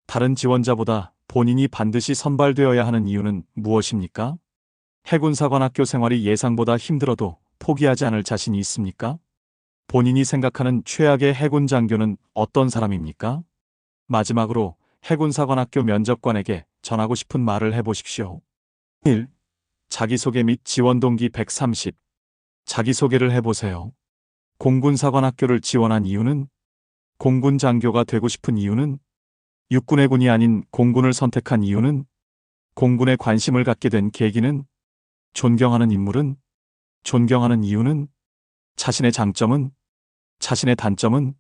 다른 지원자보다 본인이 반드시 선발되어야 하는 이유는 무엇입니까? 해군사관학교 생활이 예상보다 힘들어도 포기하지 않을 자신이 있습니까? 본인이 생각하는 최악의 해군 장교는 어떤 사람입니까? 마지막으로 해군사관학교 면접관에게 전하고 싶은 말을 해보십시오. 1. 자기소개 및 지원 동기 130. 자기소개를 해보세요. 공군사관학교를 지원한 이유는? 공군 장교가 되고 싶은 이유는? 육군의 군이 아닌 공군을 선택한 이유는? 공군에 관심을 갖게 된 계기는? 존경하는 인물은? 존경하는 이유는? 자신의 장점은? 자신의 단점은?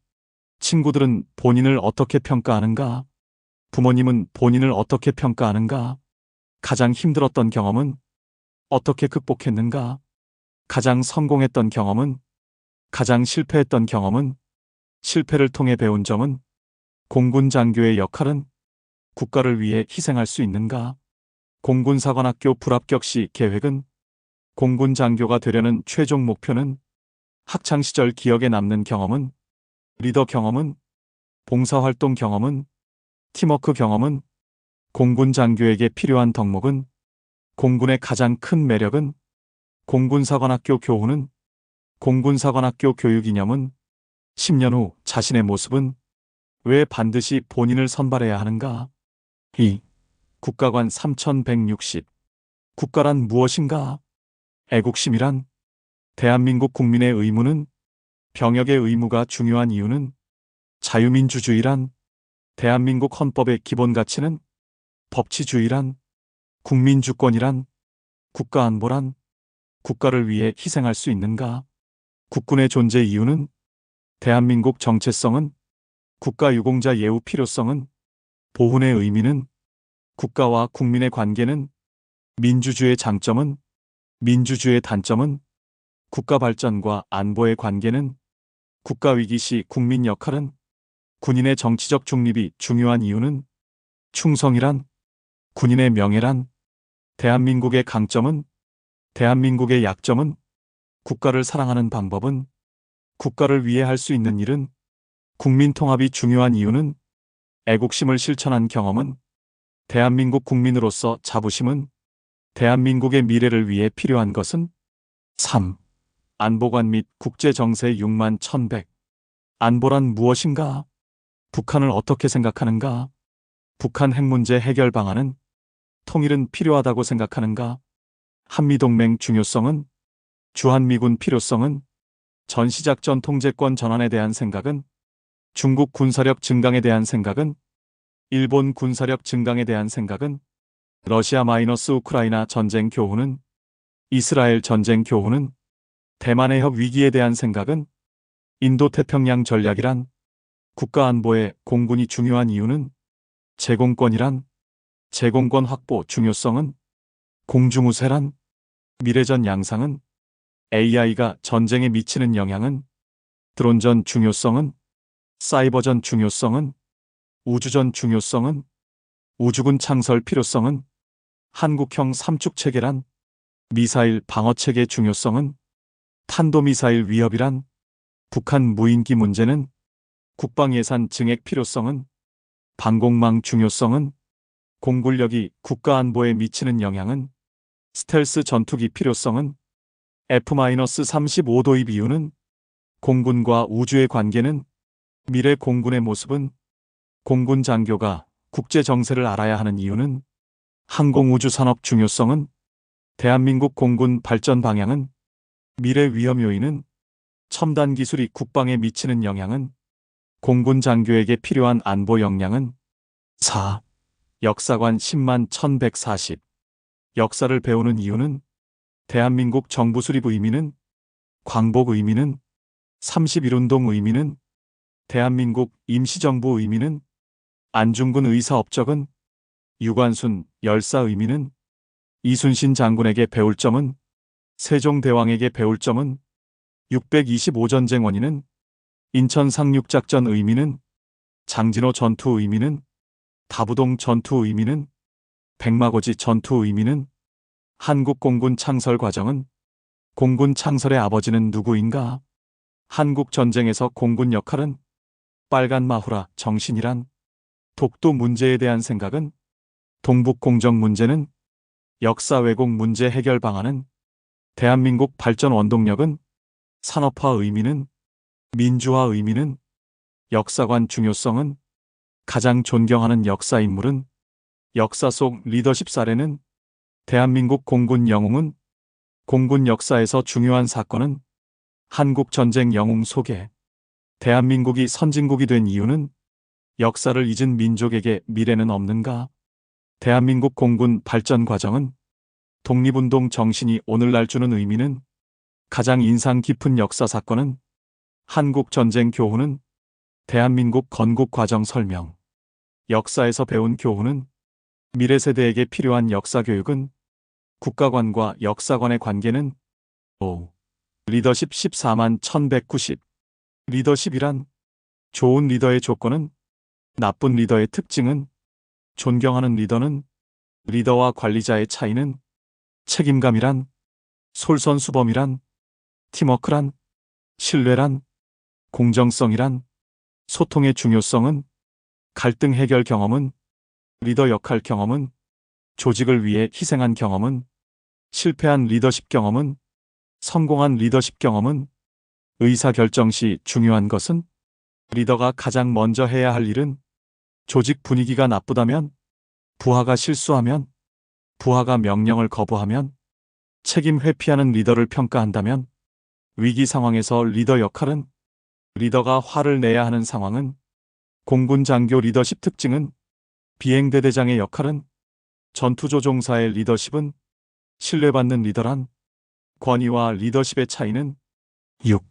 친구들은 본인을 어떻게 평가하는가? 부모님은 본인을 어떻게 평가하는가? 가장 힘들었던 경험은? 어떻게 극복했는가? 가장 성공했던 경험은? 가장 실패했던 경험은? 실패를 통해 배운 점은? 공군 장교의 역할은? 국가를 위해 희생할 수 있는가? 공군사관학교 불합격 시 계획은? 공군 장교가 되려는 최종 목표는? 학창시절 기억에 남는 경험은? 리더 경험은? 봉사활동 경험은? 팀워크 경험은? 공군 장교에게 필요한 덕목은? 공군의 가장 큰 매력은? 공군사관학교 교훈은? 공군사관학교 교육 이념은? 10년 후 자신의 모습은? 왜 반드시 본인을 선발해야 하는가? 2. 국가관 3160. 국가란 무엇인가? 애국심이란? 대한민국 국민의 의무는? 병역의 의무가 중요한 이유는? 자유민주주의란? 대한민국 헌법의 기본 가치는? 법치주의란? 국민주권이란? 국가안보란? 국가를 위해 희생할 수 있는가? 국군의 존재 이유는? 대한민국 정체성은? 국가유공자 예우 필요성은? 보훈의 의미는? 국가와 국민의 관계는? 민주주의의 장점은? 민주주의의 단점은? 국가 발전과 안보의 관계는? 국가 위기 시 국민 역할은? 군인의 정치적 중립이 중요한 이유는? 충성이란? 군인의 명예란? 대한민국의 강점은? 대한민국의 약점은? 국가를 사랑하는 방법은? 국가를 위해 할 수 있는 일은? 국민 통합이 중요한 이유는? 애국심을 실천한 경험은? 대한민국 국민으로서 자부심은? 대한민국의 미래를 위해 필요한 것은? 3. 안보관 및 국제정세 6만 1100. 안보란 무엇인가? 북한을 어떻게 생각하는가? 북한 핵 문제 해결 방안은? 통일은 필요하다고 생각하는가? 한미동맹 중요성은? 주한미군 필요성은? 전시작전 통제권 전환에 대한 생각은? 중국 군사력 증강에 대한 생각은? 일본 군사력 증강에 대한 생각은? 러시아-우크라이나 전쟁 교훈은? 이스라엘 전쟁 교훈은? 대만의 핵 위기에 대한 생각은? 인도태평양 전략이란? 국가안보에 공군이 중요한 이유는? 제공권이란? 제공권 확보 중요성은? 공중우세란? 미래전 양상은? AI가 전쟁에 미치는 영향은? 드론전 중요성은? 사이버전 중요성은? 우주전 중요성은? 우주군 창설 필요성은? 한국형 삼축체계란? 미사일 방어체계 중요성은? 탄도미사일 위협이란? 북한 무인기 문제는? 국방예산 증액 필요성은? 방공망 중요성은? 공군력이 국가안보에 미치는 영향은? 스텔스 전투기 필요성은? F-35 도입 이유는? 공군과 우주의 관계는? 미래 공군의 모습은? 공군 장교가 국제 정세를 알아야 하는 이유는? 항공우주 산업 중요성은? 대한민국 공군 발전 방향은? 미래 위험 요인은? 첨단 기술이 국방에 미치는 영향은? 공군 장교에게 필요한 안보 역량은? 4. 역사관 10만 1140. 역사를 배우는 이유는? 대한민국 정부 수립 의미는? 광복 의미는? 31운동 의미는? 대한민국 임시정부 의미는? 안중근 의사 업적은? 유관순 열사 의미는? 이순신 장군에게 배울 점은? 세종대왕에게 배울 점은? 625 전쟁 원인은? 인천 상륙작전 의미는? 장진호 전투 의미는? 다부동 전투 의미는? 백마고지 전투 의미는? 한국공군 창설 과정은? 공군 창설의 아버지는 누구인가? 한국 전쟁에서 공군 역할은? 빨간 마후라 정신이란? 독도 문제에 대한 생각은? 동북공정 문제는? 역사 왜곡 문제 해결 방안은? 대한민국 발전 원동력은? 산업화 의미는? 민주화 의미는? 역사관 중요성은? 가장 존경하는 역사 인물은? 역사 속 리더십 사례는? 대한민국 공군 영웅은? 공군 역사에서 중요한 사건은? 한국 전쟁 영웅 소개. 대한민국이 선진국이 된 이유는? 역사를 잊은 민족에게 미래는 없는가? 대한민국 공군 발전 과정은? 독립운동 정신이 오늘날 주는 의미는? 가장 인상 깊은 역사 사건은? 한국 전쟁 교훈은? 대한민국 건국 과정 설명. 역사에서 배운 교훈은? 미래 세대에게 필요한 역사 교육은? 국가관과 역사관의 관계는? 5. 리더십 14만 1190. 리더십이란? 좋은 리더의 조건은? 나쁜 리더의 특징은? 존경하는 리더는? 리더와 관리자의 차이는? 책임감이란? 솔선수범이란? 팀워크란? 신뢰란? 공정성이란? 소통의 중요성은? 갈등 해결 경험은? 리더 역할 경험은? 조직을 위해 희생한 경험은? 실패한 리더십 경험은? 성공한 리더십 경험은? 의사결정 시 중요한 것은? 리더가 가장 먼저 해야 할 일은? 조직 분위기가 나쁘다면? 부하가 실수하면? 부하가 명령을 거부하면? 책임 회피하는 리더를 평가한다면? 위기 상황에서 리더 역할은? 리더가 화를 내야 하는 상황은? 공군 장교 리더십 특징은? 비행대대장의 역할은? 전투조종사의 리더십은? 신뢰받는 리더란? 권위와 리더십의 차이는? 6.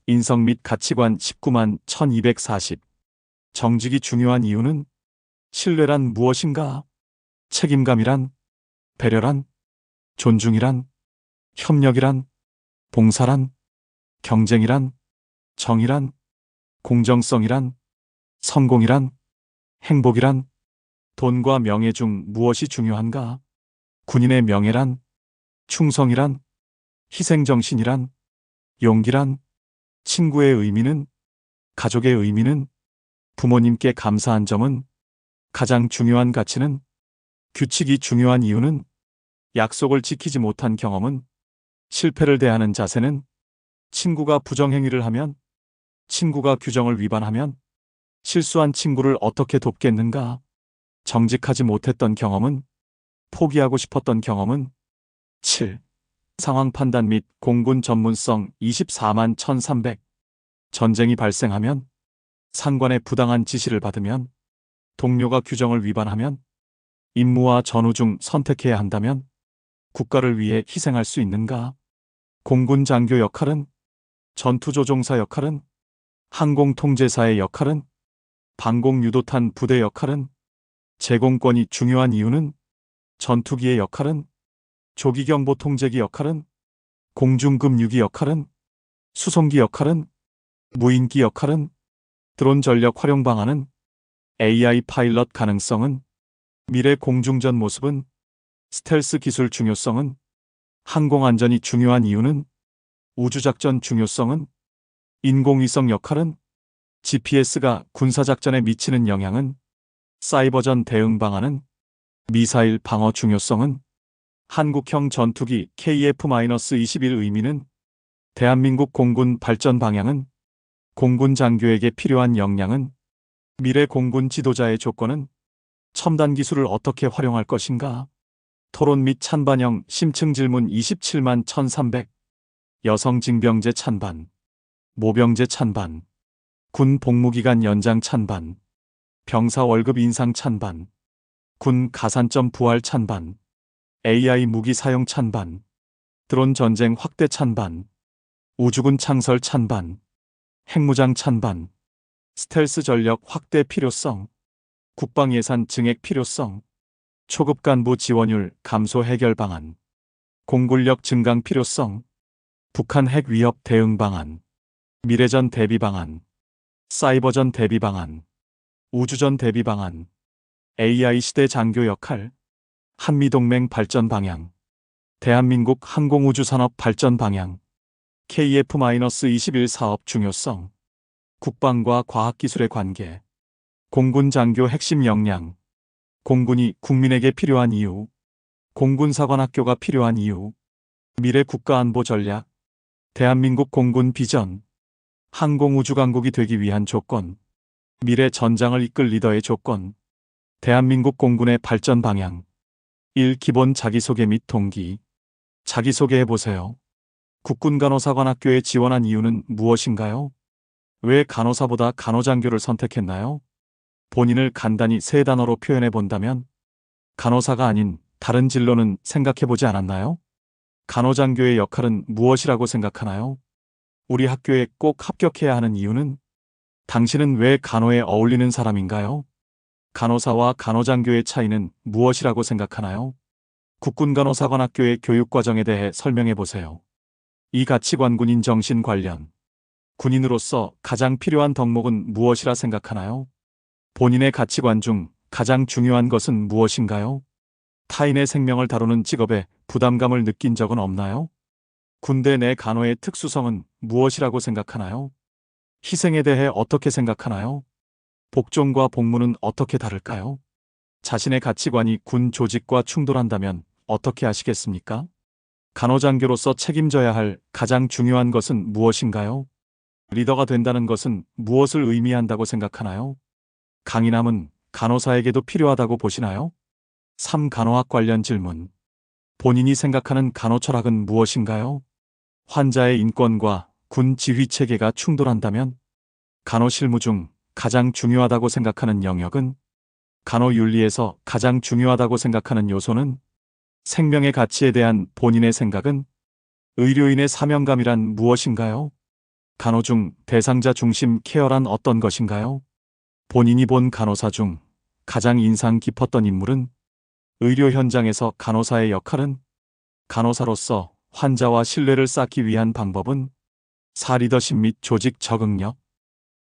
인성 및 가치관 19만 1240. 정직이 중요한 이유는? 신뢰란 무엇인가? 책임감이란? 배려란? 존중이란? 협력이란? 봉사란? 경쟁이란? 정의란? 공정성이란? 성공이란? 행복이란? 돈과 명예 중 무엇이 중요한가? 군인의 명예란? 충성이란? 희생정신이란? 용기란? 친구의 의미는? 가족의 의미는? 부모님께 감사한 점은? 가장 중요한 가치는? 규칙이 중요한 이유는? 약속을 지키지 못한 경험은? 실패를 대하는 자세는? 친구가 부정행위를 하면? 친구가 규정을 위반하면? 실수한 친구를 어떻게 돕겠는가? 정직하지 못했던 경험은? 포기하고 싶었던 경험은? 7. 상황 판단 및 공군 전문성 24만 1300. 전쟁이 발생하면, 상관의 부당한 지시를 받으면, 동료가 규정을 위반하면, 임무와 전후 중 선택해야 한다면, 국가를 위해 희생할 수 있는가? 공군 장교 역할은? 전투조종사 역할은? 항공통제사의 역할은? 방공유도탄 부대 역할은? 제공권이 중요한 이유는? 전투기의 역할은? 조기경보 통제기 역할은? 공중급유기 역할은? 수송기 역할은? 무인기 역할은? 드론 전력 활용 방안은? AI 파일럿 가능성은? 미래 공중전 모습은? 스텔스 기술 중요성은? 항공안전이 중요한 이유는? 우주작전 중요성은? 인공위성 역할은? GPS가 군사작전에 미치는 영향은? 사이버전 대응 방안은? 미사일 방어 중요성은? 한국형 전투기 KF-21 의미는? 대한민국 공군 발전 방향은? 공군 장교에게 필요한 역량은? 미래 공군 지도자의 조건은? 첨단 기술을 어떻게 활용할 것인가? 토론 및 찬반형 심층 질문 27만 1300. 여성 징병제 찬반, 모병제 찬반, 군 복무기간 연장 찬반, 병사 월급 인상 찬반, 군 가산점 부활 찬반, AI 무기 사용 찬반, 드론 전쟁 확대 찬반, 우주군 창설 찬반, 핵무장 찬반, 스텔스 전력 확대 필요성, 국방 예산 증액 필요성, 초급 간부 지원율 감소 해결 방안, 공군력 증강 필요성, 북한 핵 위협 대응 방안, 미래전 대비 방안, 사이버전 대비 방안, 우주전 대비 방안, AI 시대 장교 역할, 한미동맹 발전 방향, 대한민국 항공우주산업 발전 방향, KF-21 사업 중요성, 국방과 과학기술의 관계, 공군 장교 핵심 역량, 공군이 국민에게 필요한 이유, 공군사관학교가 필요한 이유, 미래 국가안보 전략, 대한민국 공군 비전, 항공우주강국이 되기 위한 조건, 미래 전장을 이끌 리더의 조건, 대한민국 공군의 발전 방향. 1. 기본 자기소개 및 동기. 자기소개해보세요. 국군간호사관학교에 지원한 이유는 무엇인가요? 왜 간호사보다 간호장교를 선택했나요? 본인을 간단히 세 단어로 표현해본다면, 간호사가 아닌 다른 진로는 생각해보지 않았나요? 간호장교의 역할은 무엇이라고 생각하나요? 우리 학교에 꼭 합격해야 하는 이유는? 당신은 왜 간호에 어울리는 사람인가요? 간호사와 간호장교의 차이는 무엇이라고 생각하나요? 국군간호사관학교의 교육과정에 대해 설명해보세요. 이 가치관 군인 정신 관련. 군인으로서 가장 필요한 덕목은 무엇이라 생각하나요? 본인의 가치관 중 가장 중요한 것은 무엇인가요? 타인의 생명을 다루는 직업에 부담감을 느낀 적은 없나요? 군대 내 간호의 특수성은 무엇이라고 생각하나요? 희생에 대해 어떻게 생각하나요? 복종과 복무는 어떻게 다를까요? 자신의 가치관이 군 조직과 충돌한다면 어떻게 하시겠습니까? 간호장교로서 책임져야 할 가장 중요한 것은 무엇인가요? 리더가 된다는 것은 무엇을 의미한다고 생각하나요? 강인함은 간호사에게도 필요하다고 보시나요? 3. 간호학 관련 질문. 본인이 생각하는 간호 철학은 무엇인가요? 환자의 인권과 군 지휘 체계가 충돌한다면? 간호 실무 중 가장 중요하다고 생각하는 영역은? 간호 윤리에서 가장 중요하다고 생각하는 요소는? 생명의 가치에 대한 본인의 생각은? 의료인의 사명감이란 무엇인가요? 간호 중 대상자 중심 케어란 어떤 것인가요? 본인이 본 간호사 중 가장 인상 깊었던 인물은? 의료 현장에서 간호사의 역할은? 간호사로서 환자와 신뢰를 쌓기 위한 방법은? 4. 리더십 및 조직 적응력.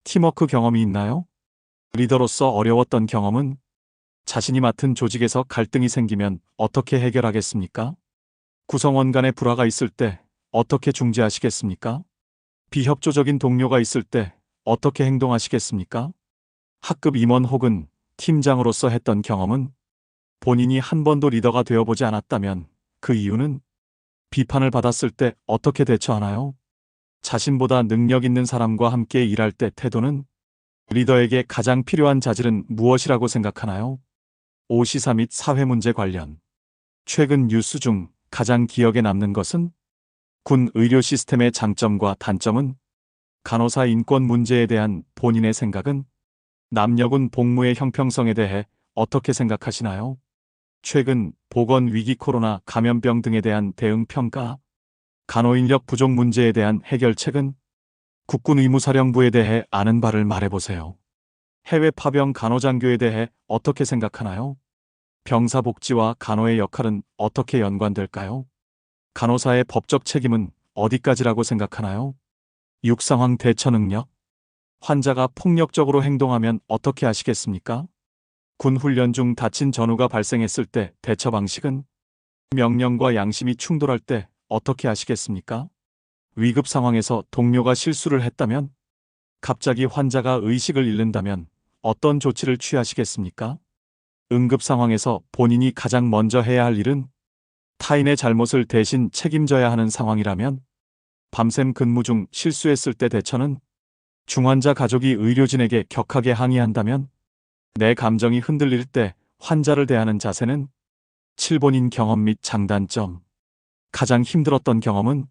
팀워크 경험이 있나요? 리더로서 어려웠던 경험은? 자신이 맡은 조직에서 갈등이 생기면 어떻게 해결하겠습니까? 구성원 간의 불화가 있을 때 어떻게 중재하시겠습니까? 비협조적인 동료가 있을 때 어떻게 행동하시겠습니까? 학급 임원 혹은 팀장으로서 했던 경험은? 본인이 한 번도 리더가 되어보지 않았다면 그 이유는? 비판을 받았을 때 어떻게 대처하나요? 자신보다 능력 있는 사람과 함께 일할 때 태도는? 리더에게 가장 필요한 자질은 무엇이라고 생각하나요? 5. 시사 및 사회 문제 관련. 최근 뉴스 중 가장 기억에 남는 것은? 군 의료 시스템의 장점과 단점은? 간호사 인권 문제에 대한 본인의 생각은? 남녀군 복무의 형평성에 대해 어떻게 생각하시나요? 최근 보건 위기, 코로나 감염병 등에 대한 대응 평가, 간호인력 부족 문제에 대한 해결책은? 국군 의무사령부에 대해 아는 바를 말해보세요. 해외 파병 간호장교에 대해 어떻게 생각하나요? 병사 복지와 간호의 역할은 어떻게 연관될까요? 간호사의 법적 책임은 어디까지라고 생각하나요? 육상황 대처 능력. 환자가 폭력적으로 행동하면 어떻게 하시겠습니까? 군 훈련 중 다친 전우가 발생했을 때 대처 방식은? 명령과 양심이 충돌할 때 어떻게 하시겠습니까? 위급 상황에서 동료가 실수를 했다면? 갑자기 환자가 의식을 잃는다면 어떤 조치를 취하시겠습니까? 응급 상황에서 본인이 가장 먼저 해야 할 일은? 타인의 잘못을 대신 책임져야 하는 상황이라면? 밤샘 근무 중 실수했을 때 대처는? 중환자 가족이 의료진에게 격하게 항의한다면? 내 감정이 흔들릴 때 환자를 대하는 자세는? 7본인 경험 및 장단점. 가장 힘들었던 경험은?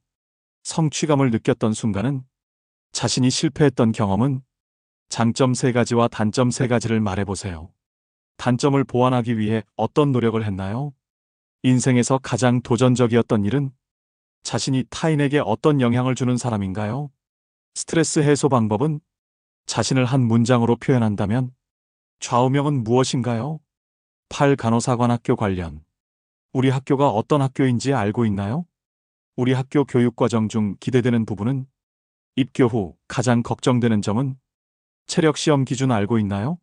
성취감을 느꼈던 순간은? 자신이 실패했던 경험은? 장점 3가지와 단점 3가지를 말해보세요. 단점을 보완하기 위해 어떤 노력을 했나요? 인생에서 가장 도전적이었던 일은? 자신이 타인에게 어떤 영향을 주는 사람인가요? 스트레스 해소 방법은? 자신을 한 문장으로 표현한다면? 좌우명은 무엇인가요? 8. 간호사관학교 관련. 우리 학교가 어떤 학교인지 알고 있나요? 우리 학교 교육과정 중 기대되는 부분은? 입교 후 가장 걱정되는 점은? 체력 시험 기준 알고 있나요?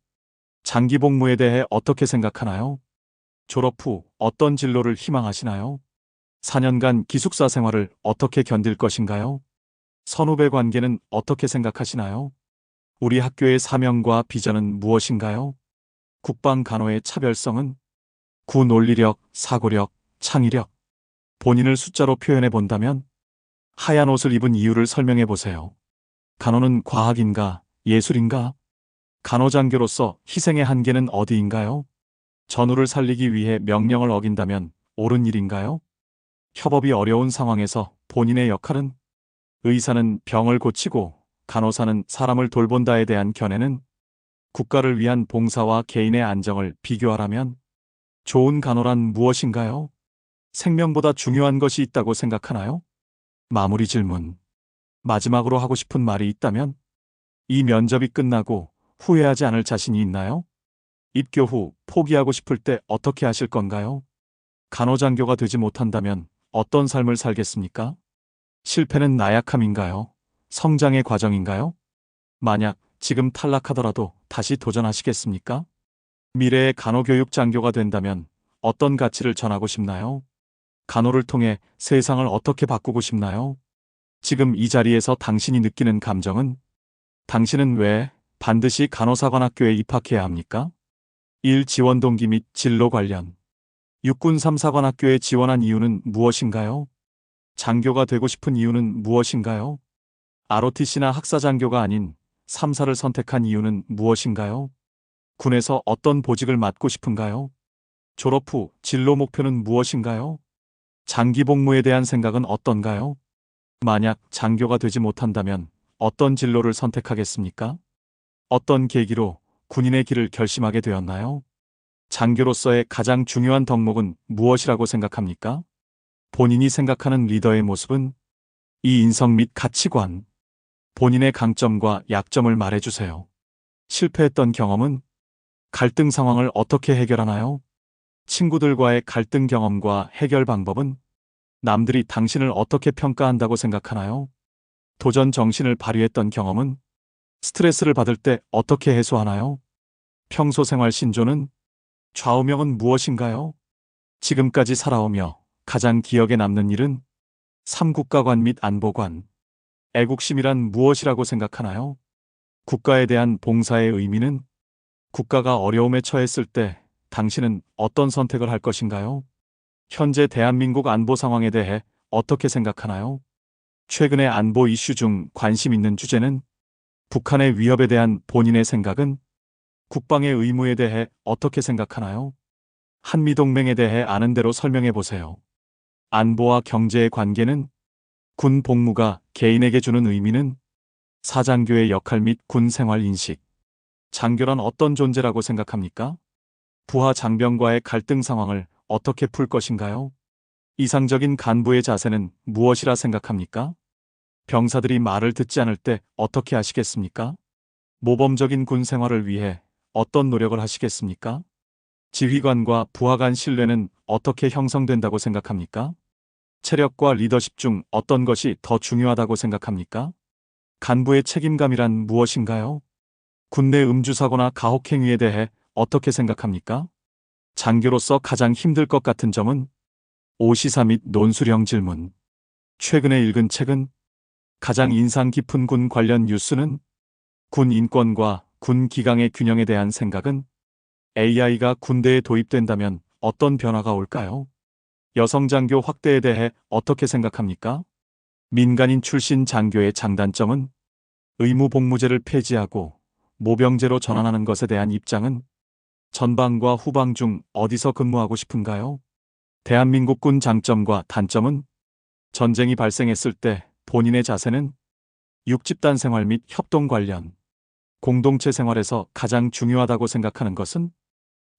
장기 복무에 대해 어떻게 생각하나요? 졸업 후 어떤 진로를 희망하시나요? 4년간 기숙사 생활을 어떻게 견딜 것인가요? 선후배 관계는 어떻게 생각하시나요? 우리 학교의 사명과 비전은 무엇인가요? 국방 간호의 차별성은? 구 논리력, 사고력, 창의력. 본인을 숫자로 표현해 본다면? 하얀 옷을 입은 이유를 설명해 보세요. 간호는 과학인가, 예술인가? 간호장교로서 희생의 한계는 어디인가요? 전우를 살리기 위해 명령을 어긴다면 옳은 일인가요? 협업이 어려운 상황에서 본인의 역할은? 의사는 병을 고치고 간호사는 사람을 돌본다에 대한 견해는? 국가를 위한 봉사와 개인의 안정을 비교하라면? 좋은 간호란 무엇인가요? 생명보다 중요한 것이 있다고 생각하나요? 마무리 질문. 마지막으로 하고 싶은 말이 있다면? 이 면접이 끝나고 후회하지 않을 자신이 있나요? 입교 후 포기하고 싶을 때 어떻게 하실 건가요? 간호장교가 되지 못한다면 어떤 삶을 살겠습니까? 실패는 나약함인가요? 성장의 과정인가요? 만약 지금 탈락하더라도 다시 도전하시겠습니까? 미래의 간호교육 장교가 된다면 어떤 가치를 전하고 싶나요? 간호를 통해 세상을 어떻게 바꾸고 싶나요? 지금 이 자리에서 당신이 느끼는 감정은? 당신은 왜 반드시 간호사관학교에 입학해야 합니까? 1. 지원 동기 및 진로 관련. 육군 3사관학교에 지원한 이유는 무엇인가요? 장교가 되고 싶은 이유는 무엇인가요? ROTC나 학사장교가 아닌 3사를 선택한 이유는 무엇인가요? 군에서 어떤 보직을 맡고 싶은가요? 졸업 후 진로 목표는 무엇인가요? 장기 복무에 대한 생각은 어떤가요? 만약 장교가 되지 못한다면 어떤 진로를 선택하겠습니까? 어떤 계기로 군인의 길을 결심하게 되었나요? 장교로서의 가장 중요한 덕목은 무엇이라고 생각합니까? 본인이 생각하는 리더의 모습은? 이 인성 및 가치관. 본인의 강점과 약점을 말해주세요. 실패했던 경험은? 갈등 상황을 어떻게 해결하나요? 친구들과의 갈등 경험과 해결 방법은? 남들이 당신을 어떻게 평가한다고 생각하나요? 도전 정신을 발휘했던 경험은? 스트레스를 받을 때 어떻게 해소하나요? 평소 생활 신조는? 좌우명은 무엇인가요? 지금까지 살아오며 가장 기억에 남는 일은? 3. 국가관 및 안보관. 애국심이란 무엇이라고 생각하나요? 국가에 대한 봉사의 의미는? 국가가 어려움에 처했을 때 당신은 어떤 선택을 할 것인가요? 현재 대한민국 안보 상황에 대해 어떻게 생각하나요? 최근의 안보 이슈 중 관심 있는 주제는? 북한의 위협에 대한 본인의 생각은? 국방의 의무에 대해 어떻게 생각하나요? 한미동맹에 대해 아는 대로 설명해 보세요. 안보와 경제의 관계는, 군 복무가 개인에게 주는 의미는, 사장교의 역할 및 군 생활 인식. 장교란 어떤 존재라고 생각합니까? 부하 장병과의 갈등 상황을 어떻게 풀 것인가요? 이상적인 간부의 자세는 무엇이라 생각합니까? 병사들이 말을 듣지 않을 때 어떻게 하시겠습니까? 모범적인 군 생활을 위해 어떤 노력을 하시겠습니까? 지휘관과 부하 간 신뢰는 어떻게 형성된다고 생각합니까? 체력과 리더십 중 어떤 것이 더 중요하다고 생각합니까? 간부의 책임감이란 무엇인가요? 군내 음주사고나 가혹행위에 대해 어떻게 생각합니까? 장교로서 가장 힘들 것 같은 점은? 오시사 및 논술형 질문. 최근에 읽은 책은? 가장 인상 깊은 군 관련 뉴스는? 군 인권과 군 기강의 균형에 대한 생각은? AI가 군대에 도입된다면 어떤 변화가 올까요? 여성 장교 확대에 대해 어떻게 생각합니까? 민간인 출신 장교의 장단점은? 의무복무제를 폐지하고 모병제로 전환하는 것에 대한 입장은? 전방과 후방 중 어디서 근무하고 싶은가요? 대한민국 군 장점과 단점은? 전쟁이 발생했을 때 본인의 자세는? 육집단 생활 및 협동 관련. 공동체 생활에서 가장 중요하다고 생각하는 것은?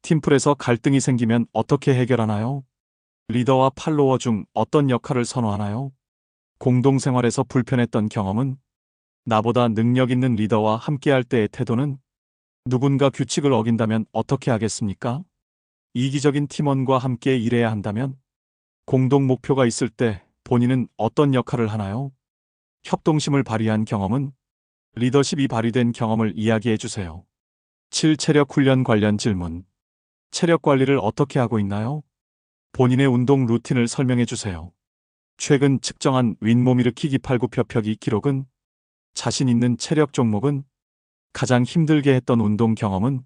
팀플에서 갈등이 생기면 어떻게 해결하나요? 리더와 팔로워 중 어떤 역할을 선호하나요? 공동생활에서 불편했던 경험은? 나보다 능력 있는 리더와 함께할 때의 태도는? 누군가 규칙을 어긴다면 어떻게 하겠습니까? 이기적인 팀원과 함께 일해야 한다면? 공동 목표가 있을 때 본인은 어떤 역할을 하나요? 협동심을 발휘한 경험은? 리더십이 발휘된 경험을 이야기해 주세요. 7. 체력 훈련 관련 질문. 체력 관리를 어떻게 하고 있나요? 본인의 운동 루틴을 설명해 주세요. 최근 측정한 윗몸 일으키기 팔굽혀펴기 기록은? 자신 있는 체력 종목은? 가장 힘들게 했던 운동 경험은?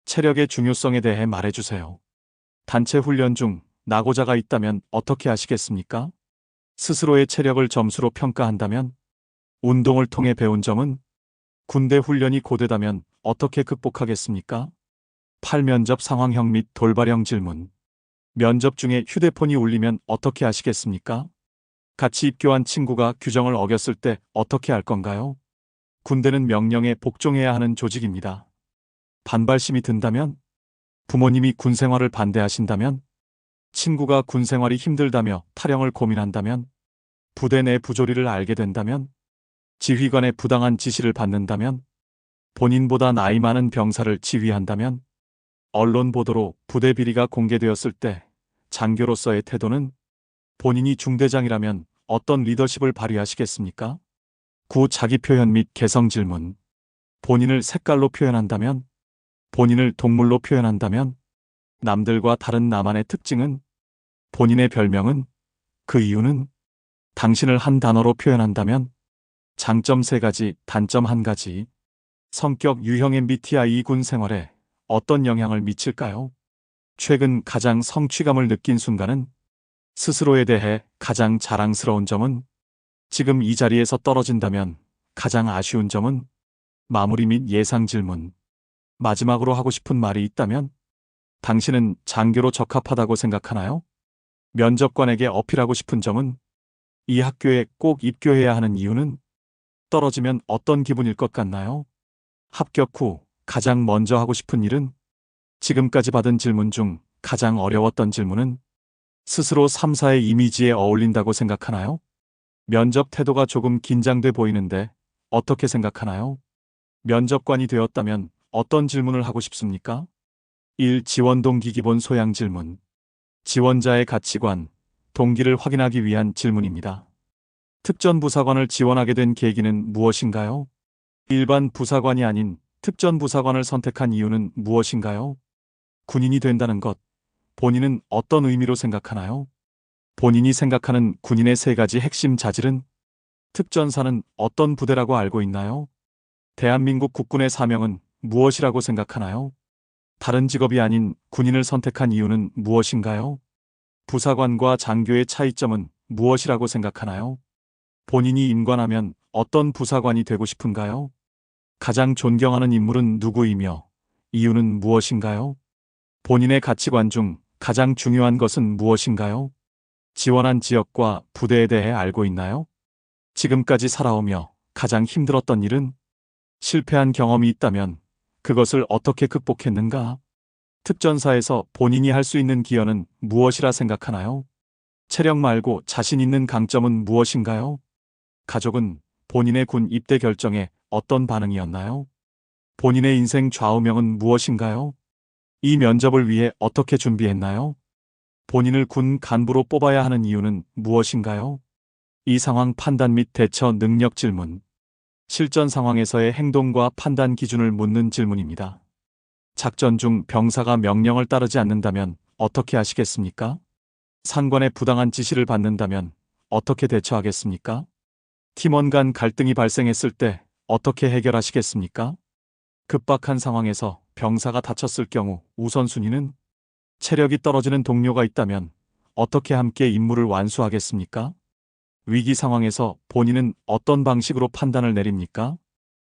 체력의 중요성에 대해 말해 주세요. 단체 훈련 중 낙오자가 있다면 어떻게 하시겠습니까? 스스로의 체력을 점수로 평가한다면? 운동을 통해 배운 점은? 군대 훈련이 고되다면 어떻게 극복하겠습니까? 8. 면접 상황형 및 돌발형 질문. 면접 중에 휴대폰이 울리면 어떻게 하시겠습니까? 같이 입교한 친구가 규정을 어겼을 때 어떻게 할 건가요? 군대는 명령에 복종해야 하는 조직입니다. 반발심이 든다면? 부모님이 군 생활을 반대하신다면? 친구가 군 생활이 힘들다며 탈영을 고민한다면? 부대 내 부조리를 알게 된다면? 지휘관의 부당한 지시를 받는다면? 본인보다 나이 많은 병사를 지휘한다면? 언론 보도로 부대 비리가 공개되었을 때 장교로서의 태도는? 본인이 중대장이라면 어떤 리더십을 발휘하시겠습니까? 9. 자기 표현 및 개성 질문. 본인을 색깔로 표현한다면? 본인을 동물로 표현한다면? 남들과 다른 나만의 특징은? 본인의 별명은? 그 이유는? 당신을 한 단어로 표현한다면? 장점 3가지, 단점 1가지. 성격 유형 MBTI 군 생활에 어떤 영향을 미칠까요? 최근 가장 성취감을 느낀 순간은? 스스로에 대해 가장 자랑스러운 점은? 지금 이 자리에서 떨어진다면 가장 아쉬운 점은? 마무리 및 예상 질문. 마지막으로 하고 싶은 말이 있다면? 당신은 장교로 적합하다고 생각하나요? 면접관에게 어필하고 싶은 점은? 이 학교에 꼭 입교해야 하는 이유는? 떨어지면 어떤 기분일 것 같나요? 합격 후 가장 먼저 하고 싶은 일은? 지금까지 받은 질문 중 가장 어려웠던 질문은? 스스로 3사의 이미지에 어울린다고 생각하나요? 면접 태도가 조금 긴장돼 보이는데 어떻게 생각하나요? 면접관이 되었다면 어떤 질문을 하고 싶습니까? 1. 지원 동기 기본 소양 질문. 지원자의 가치관, 동기를 확인하기 위한 질문입니다. 특전 부사관을 지원하게 된 계기는 무엇인가요? 일반 부사관이 아닌 특전 부사관을 선택한 이유는 무엇인가요? 군인이 된다는 것, 본인은 어떤 의미로 생각하나요? 본인이 생각하는 군인의 3가지 핵심 자질은? 특전사는 어떤 부대라고 알고 있나요? 대한민국 국군의 사명은 무엇이라고 생각하나요? 다른 직업이 아닌 군인을 선택한 이유는 무엇인가요? 부사관과 장교의 차이점은 무엇이라고 생각하나요? 본인이 임관하면 어떤 부사관이 되고 싶은가요? 가장 존경하는 인물은 누구이며 이유는 무엇인가요? 본인의 가치관 중 가장 중요한 것은 무엇인가요? 지원한 지역과 부대에 대해 알고 있나요? 지금까지 살아오며 가장 힘들었던 일은? 실패한 경험이 있다면 그것을 어떻게 극복했는가? 특전사에서 본인이 할 수 있는 기여는 무엇이라 생각하나요? 체력 말고 자신 있는 강점은 무엇인가요? 가족은 본인의 군 입대 결정에 어떤 반응이었나요? 본인의 인생 좌우명은 무엇인가요? 이 면접을 위해 어떻게 준비했나요? 본인을 군 간부로 뽑아야 하는 이유는 무엇인가요? 이 상황 판단 및 대처 능력 질문. 실전 상황에서의 행동과 판단 기준을 묻는 질문입니다. 작전 중 병사가 명령을 따르지 않는다면 어떻게 하시겠습니까? 상관의 부당한 지시를 받는다면 어떻게 대처하겠습니까? 팀원 간 갈등이 발생했을 때 어떻게 해결하시겠습니까? 급박한 상황에서 병사가 다쳤을 경우 우선순위는? 체력이 떨어지는 동료가 있다면 어떻게 함께 임무를 완수하겠습니까? 위기 상황에서 본인은 어떤 방식으로 판단을 내립니까?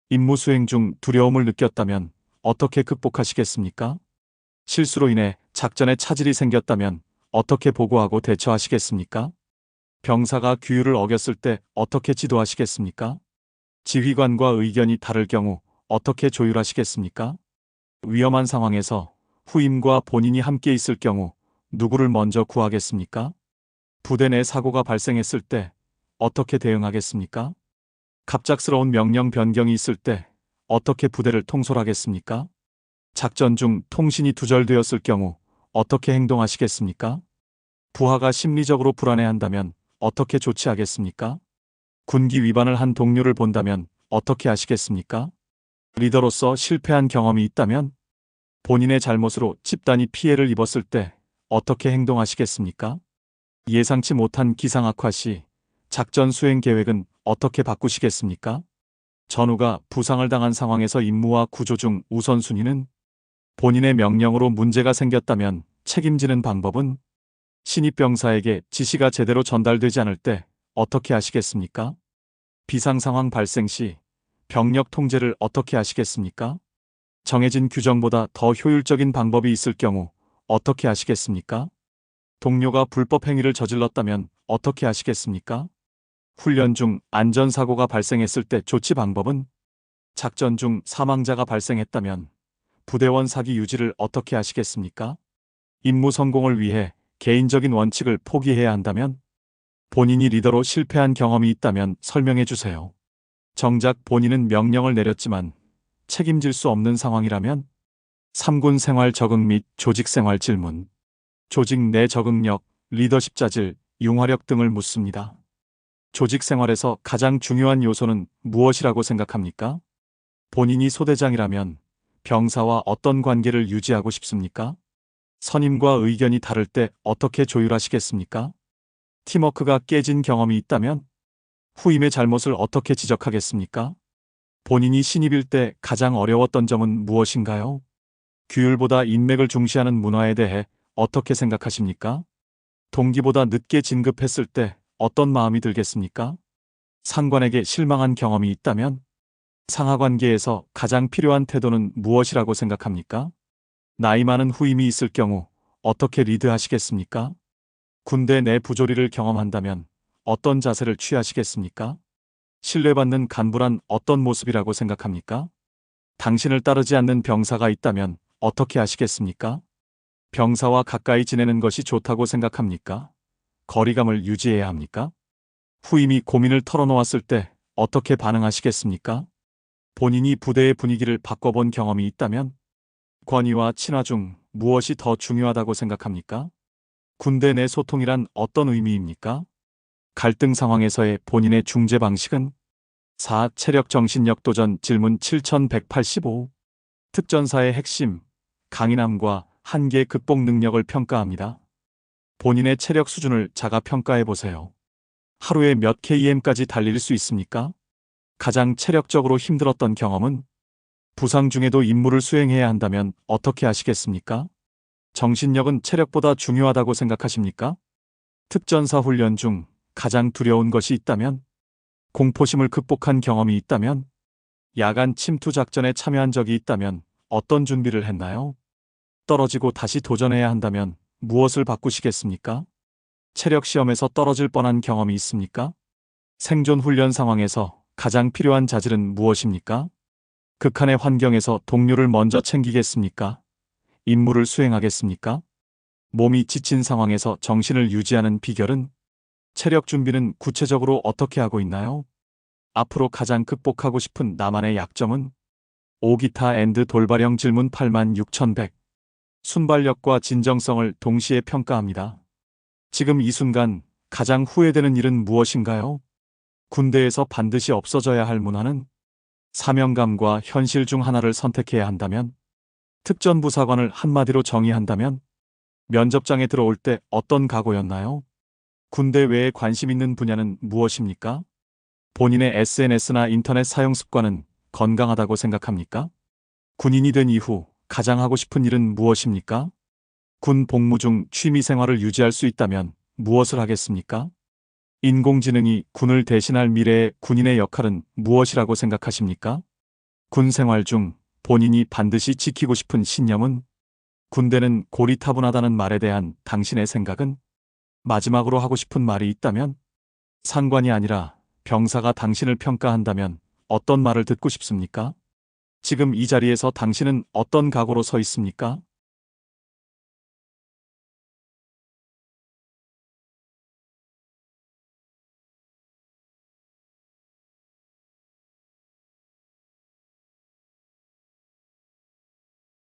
임무 수행 중 두려움을 느꼈다면 어떻게 극복하시겠습니까? 실수로 인해 작전에 차질이 생겼다면 어떻게 보고하고 대처하시겠습니까? 병사가 규율을 어겼을 때 어떻게 지도하시겠습니까? 지휘관과 의견이 다를 경우 어떻게 조율하시겠습니까? 위험한 상황에서 후임과 본인이 함께 있을 경우 누구를 먼저 구하겠습니까? 부대 내 사고가 발생했을 때 어떻게 대응하겠습니까? 갑작스러운 명령 변경이 있을 때 어떻게 부대를 통솔하겠습니까? 작전 중 통신이 두절되었을 경우 어떻게 행동하시겠습니까? 부하가 심리적으로 불안해한다면 어떻게 조치하겠습니까? 군기 위반을 한 동료를 본다면 어떻게 하시겠습니까? 리더로서 실패한 경험이 있다면 본인의 잘못으로 집단이 피해를 입었을 때 어떻게 행동하시겠습니까? 예상치 못한 기상 악화 시 작전 수행 계획은 어떻게 바꾸시겠습니까? 전우가 부상을 당한 상황에서 임무와 구조 중 우선순위는? 본인의 명령으로 문제가 생겼다면 책임지는 방법은? 신입 병사에게 지시가 제대로 전달되지 않을 때 어떻게 하시겠습니까? 비상 상황 발생 시 병력 통제를 어떻게 하시겠습니까? 정해진 규정보다 더 효율적인 방법이 있을 경우 어떻게 하시겠습니까? 동료가 불법 행위를 저질렀다면 어떻게 하시겠습니까? 훈련 중 안전사고가 발생했을 때 조치 방법은? 작전 중 사망자가 발생했다면 부대원 사기 유지를 어떻게 하시겠습니까? 임무 성공을 위해 개인적인 원칙을 포기해야 한다면? 본인이 리더로 실패한 경험이 있다면 설명해 주세요. 정작 본인은 명령을 내렸지만 책임질 수 없는 상황이라면? 3군 생활 적응 및 조직 생활 질문. 조직 내 적응력, 리더십 자질, 융화력 등을 묻습니다. 조직 생활에서 가장 중요한 요소는 무엇이라고 생각합니까? 본인이 소대장이라면 병사와 어떤 관계를 유지하고 싶습니까? 선임과 의견이 다를 때 어떻게 조율하시겠습니까? 팀워크가 깨진 경험이 있다면 후임의 잘못을 어떻게 지적하겠습니까? 본인이 신입일 때 가장 어려웠던 점은 무엇인가요? 규율보다 인맥을 중시하는 문화에 대해 어떻게 생각하십니까? 동기보다 늦게 진급했을 때 어떤 마음이 들겠습니까? 상관에게 실망한 경험이 있다면 상하관계에서 가장 필요한 태도는 무엇이라고 생각합니까? 나이 많은 후임이 있을 경우 어떻게 리드하시겠습니까? 군대 내 부조리를 경험한다면 어떤 자세를 취하시겠습니까? 신뢰받는 간부란 어떤 모습이라고 생각합니까? 당신을 따르지 않는 병사가 있다면 어떻게 하시겠습니까? 병사와 가까이 지내는 것이 좋다고 생각합니까? 거리감을 유지해야 합니까? 후임이 고민을 털어놓았을 때 어떻게 반응하시겠습니까? 본인이 부대의 분위기를 바꿔본 경험이 있다면 권위와 친화 중 무엇이 더 중요하다고 생각합니까? 군대 내 소통이란 어떤 의미입니까? 갈등 상황에서의 본인의 중재 방식은? 4. 체력 정신력 도전 질문 7185. 특전사의 핵심, 강인함과 한계 극복 능력을 평가합니다. 본인의 체력 수준을 자가 평가해 보세요. 하루에 몇 km까지 달릴 수 있습니까? 가장 체력적으로 힘들었던 경험은? 부상 중에도 임무를 수행해야 한다면 어떻게 하시겠습니까? 정신력은 체력보다 중요하다고 생각하십니까? 특전사 훈련 중 가장 두려운 것이 있다면? 공포심을 극복한 경험이 있다면? 야간 침투 작전에 참여한 적이 있다면 어떤 준비를 했나요? 떨어지고 다시 도전해야 한다면 무엇을 바꾸시겠습니까? 체력 시험에서 떨어질 뻔한 경험이 있습니까? 생존 훈련 상황에서 가장 필요한 자질은 무엇입니까? 극한의 환경에서 동료를 먼저 챙기겠습니까? 임무를 수행하겠습니까? 몸이 지친 상황에서 정신을 유지하는 비결은? 체력 준비는 구체적으로 어떻게 하고 있나요? 앞으로 가장 극복하고 싶은 나만의 약점은? 오기타 앤드 돌발형 질문 86,100. 순발력과 진정성을 동시에 평가합니다. 지금 이 순간 가장 후회되는 일은 무엇인가요? 군대에서 반드시 없어져야 할 문화는? 사명감과 현실 중 하나를 선택해야 한다면? 특전부사관을 한마디로 정의한다면? 면접장에 들어올 때 어떤 각오였나요? 군대 외에 관심 있는 분야는 무엇입니까? 본인의 SNS나 인터넷 사용 습관은 건강하다고 생각합니까? 군인이 된 이후 가장 하고 싶은 일은 무엇입니까? 군 복무 중 취미 생활을 유지할 수 있다면 무엇을 하겠습니까? 인공지능이 군을 대신할 미래의 군인의 역할은 무엇이라고 생각하십니까? 군 생활 중 본인이 반드시 지키고 싶은 신념은? 군대는 고리타분하다는 말에 대한 당신의 생각은? 마지막으로 하고 싶은 말이 있다면? 상관이 아니라 병사가 당신을 평가한다면 어떤 말을 듣고 싶습니까? 지금 이 자리에서 당신은 어떤 각오로 서 있습니까?